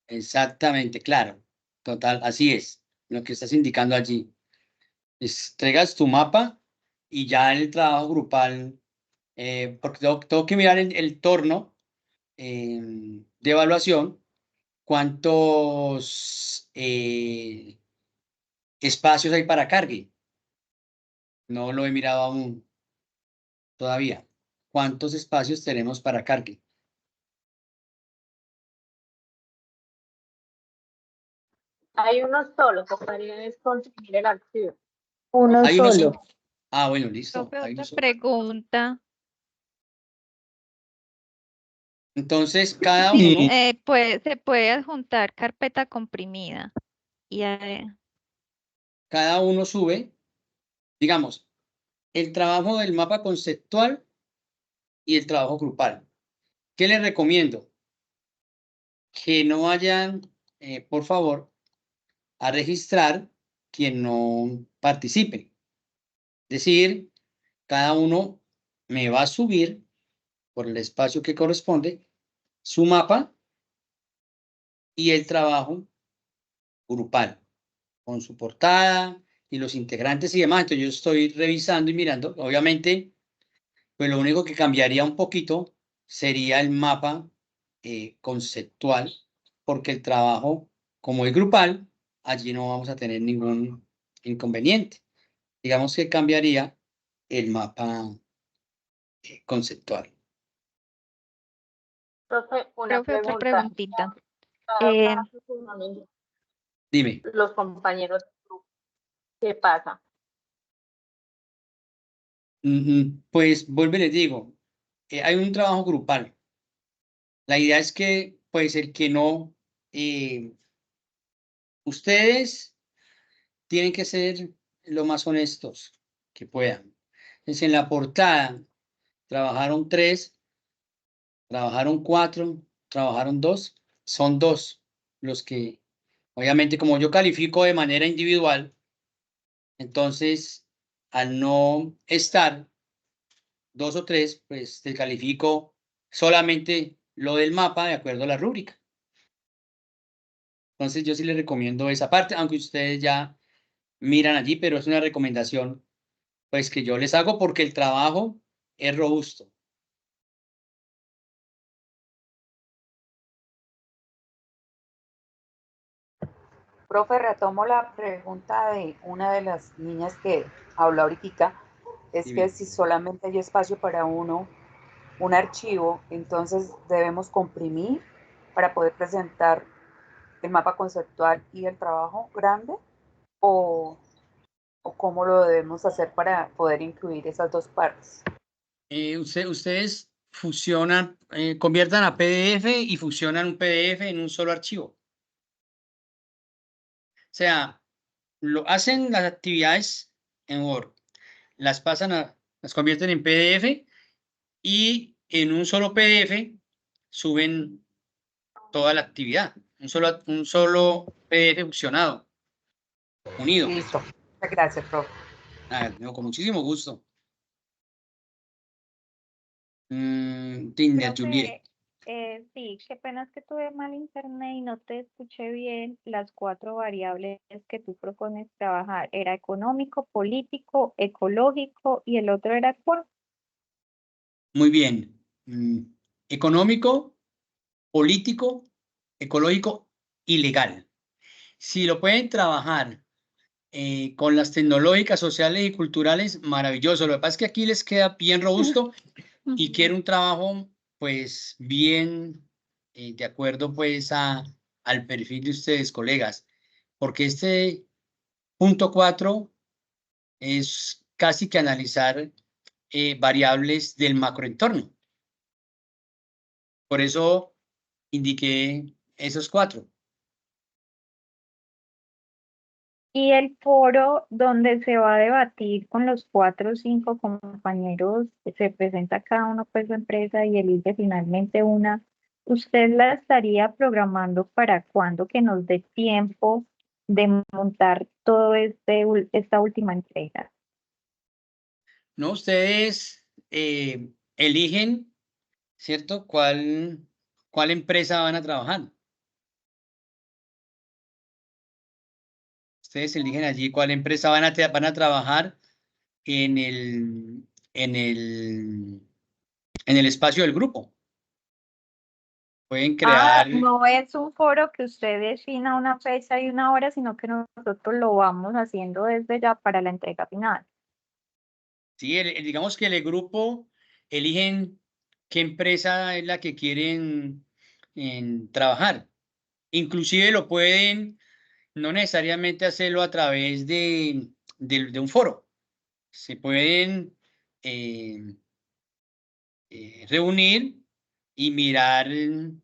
Exactamente, claro. Total, así es. Lo que estás indicando allí. Entregas tu mapa y ya el trabajo grupal, porque tengo que mirar el torno de evaluación, cuántos espacios hay para cargue. No lo he mirado aún todavía. ¿Cuántos espacios tenemos para cargue? Hay uno solo, tocaría es conseguir el archivo. Uno ¿Hay uno solo. solo? Ah, bueno, listo. Profe, Hay uno otra solo. pregunta. Entonces, cada Sí. uno, Se puede adjuntar carpeta comprimida. Y cada uno sube, digamos, el trabajo del mapa conceptual y el trabajo grupal. ¿Qué les recomiendo? Que no vayan, por favor, a registrar quien no participe. Es decir, cada uno me va a subir por el espacio que corresponde su mapa y el trabajo grupal con su portada y los integrantes y demás. Entonces yo estoy revisando y mirando. Obviamente, pues lo único que cambiaría un poquito sería el mapa conceptual, porque el trabajo, como es grupal, allí no vamos a tener ningún inconveniente. Digamos que cambiaría el mapa conceptual. Profe, una profe, otra pregunta. preguntita. Dime. Los compañeros, ¿qué pasa? Pues vuelvo y les digo, hay un trabajo grupal. La idea es que, pues, el que no ustedes tienen que ser lo más honestos que puedan. Entonces, en la portada trabajaron 3, trabajaron 4, trabajaron 2, son 2 los que, obviamente, como yo califico de manera individual, entonces, al no estar 2 o 3, pues te califico solamente lo del mapa de acuerdo a la rúbrica. Entonces, yo sí les recomiendo esa parte, aunque ustedes ya miran allí, pero es una recomendación pues que yo les hago porque el trabajo es robusto. Profe, retomo la pregunta de una de las niñas que habló ahorita. Es que si solamente hay espacio para un archivo, entonces debemos comprimir para poder presentar el mapa conceptual y el trabajo grande, o cómo lo debemos hacer para poder incluir esas dos partes. Ustedes fusionan, conviertan a PDF y fusionan un PDF en un solo archivo. O sea, lo hacen las actividades en Word, las convierten en PDF y en un solo PDF suben toda la actividad. Un solo PDF fusionado, unido. Listo. Muchas gracias, profe. Con muchísimo gusto. Tinder, Juliet. Sí, qué pena, es que tuve mal internet y no te escuché bien. Las 4 variables que tú propones trabajar, era económico, político, ecológico y el otro era ¿cuál? Muy bien. Económico, político, ecológico y legal. Si lo pueden trabajar con las tecnológicas, sociales y culturales, maravilloso. Lo que pasa es que aquí les queda bien robusto y quiero un trabajo pues bien de acuerdo pues al perfil de ustedes, colegas, porque este punto 4 es casi que analizar variables del macroentorno. Por eso indiqué esos 4. Y el foro donde se va a debatir con los 4 o 5 compañeros, se presenta cada uno pues su empresa y elige finalmente una. ¿Usted la estaría programando para cuándo, que nos dé tiempo de montar todo esta última entrega? No, ustedes eligen, ¿cierto? ¿Cuál empresa van a trabajar? Ustedes eligen allí cuál empresa van a trabajar en el espacio del grupo. Pueden crear. No es un foro que usted defina una fecha y una hora, sino que nosotros lo vamos haciendo desde ya para la entrega final. Sí, digamos que el grupo eligen qué empresa es la que quieren trabajar. Inclusive lo pueden no necesariamente hacerlo a través de un foro. Se pueden reunir y mirar el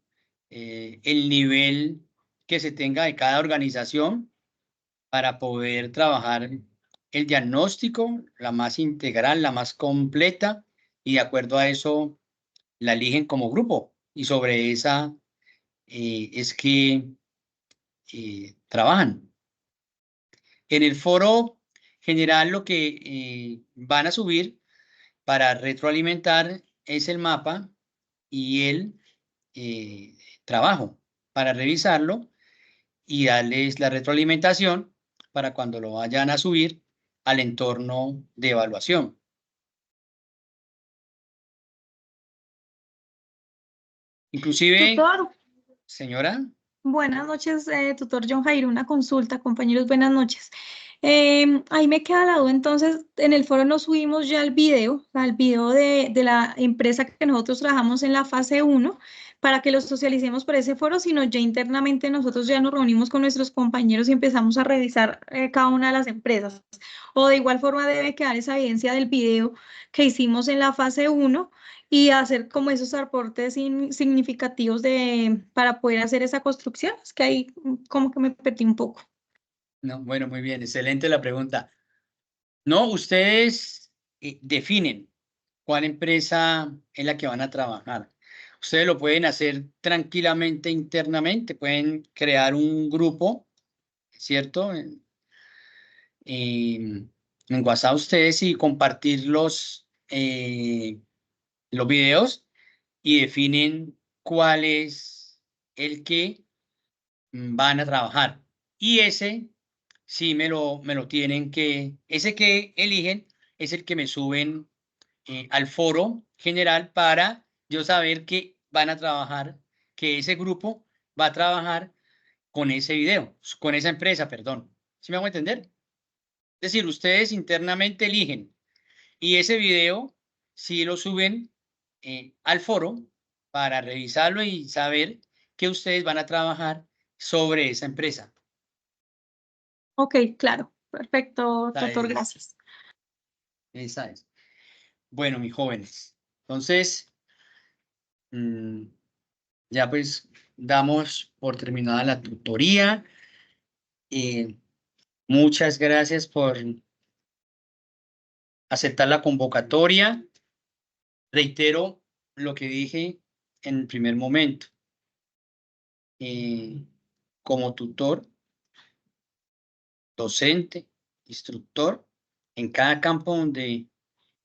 nivel que se tenga de cada organización para poder trabajar el diagnóstico, la más integral, la más completa, y de acuerdo a eso la eligen como grupo. Y sobre esa es que trabajan. En el foro general lo que van a subir para retroalimentar es el mapa y el trabajo para revisarlo y darles la retroalimentación para cuando lo vayan a subir al entorno de evaluación. Inclusive, Tutor. Señora. Buenas noches, tutor John Jairo. Una consulta, compañeros, buenas noches. Ahí me queda la duda, entonces, en el foro nos subimos ya el video de la empresa que nosotros trabajamos en la fase 1, para que lo socialicemos por ese foro, sino ya internamente nosotros ya nos reunimos con nuestros compañeros y empezamos a revisar cada una de las empresas. O de igual forma debe quedar esa evidencia del video que hicimos en la fase 1 y hacer como esos aportes significativos para poder hacer esa construcción. Es que ahí como que me perdí un poco. No, bueno, muy bien, excelente la pregunta. No, ustedes definen cuál empresa es la que van a trabajar. Ustedes lo pueden hacer tranquilamente internamente, pueden crear un grupo, ¿cierto? En WhatsApp ustedes y compartir los videos y definen cuál es el que van a trabajar. Y ese sí me lo tienen ese que eligen es el que me suben al foro general para yo saber que van a trabajar, que ese grupo va a trabajar con ese video, con esa empresa, perdón. ¿Sí me hago entender? Es decir, ustedes internamente eligen y ese video sí lo suben al foro para revisarlo y saber que ustedes van a trabajar sobre esa empresa. Ok, claro. Perfecto, doctor, gracias. Esa es. Bueno, mis jóvenes, entonces, ya pues damos por terminada la tutoría. Muchas gracias por aceptar la convocatoria. Reitero lo que dije en el primer momento. Como tutor, docente, instructor, en cada campo donde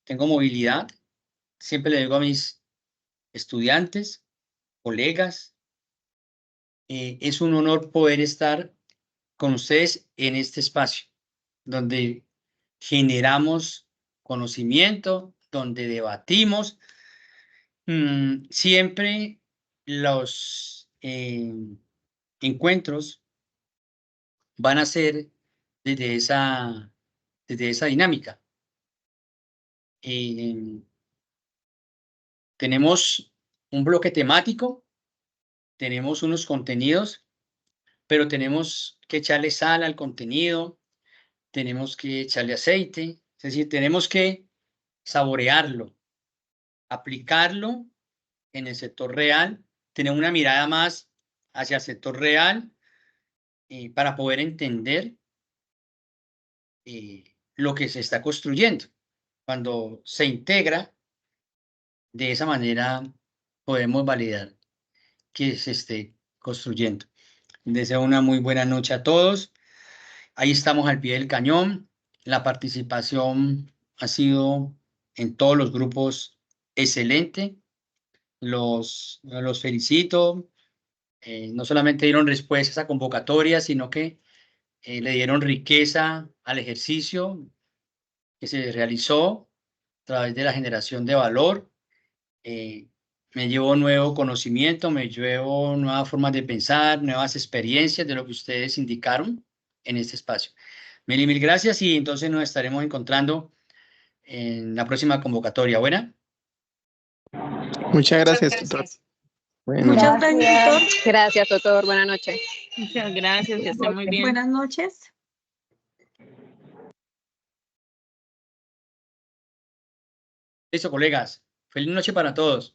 tengo movilidad, siempre le digo a mis estudiantes, colegas, es un honor poder estar con ustedes en este espacio, donde generamos conocimiento, donde debatimos. Siempre los encuentros van a ser desde esa dinámica. Tenemos un bloque temático, tenemos unos contenidos, pero tenemos que echarle sal al contenido, tenemos que echarle aceite, es decir, tenemos que saborearlo, aplicarlo en el sector real, tener una mirada más hacia el sector real para poder entender lo que se está construyendo. Cuando se integra, de esa manera podemos validar que se esté construyendo. Deseo una muy buena noche a todos. Ahí estamos al pie del cañón. La participación ha sido en todos los grupos excelente. Los felicito. No solamente dieron respuesta a esa convocatoria, sino que le dieron riqueza al ejercicio que se realizó a través de la generación de valor. Me llevo nuevo conocimiento, me llevo nuevas formas de pensar, nuevas experiencias de lo que ustedes indicaron en este espacio. Mil gracias y entonces nos estaremos encontrando en la próxima convocatoria. ¿Buena? Muchas gracias, tutor. Muchas gracias, doctor. Gracias, doctor. Buenas noches. Muchas gracias, que esté muy bien. Buenas noches. Listo, colegas. Feliz noche para todos.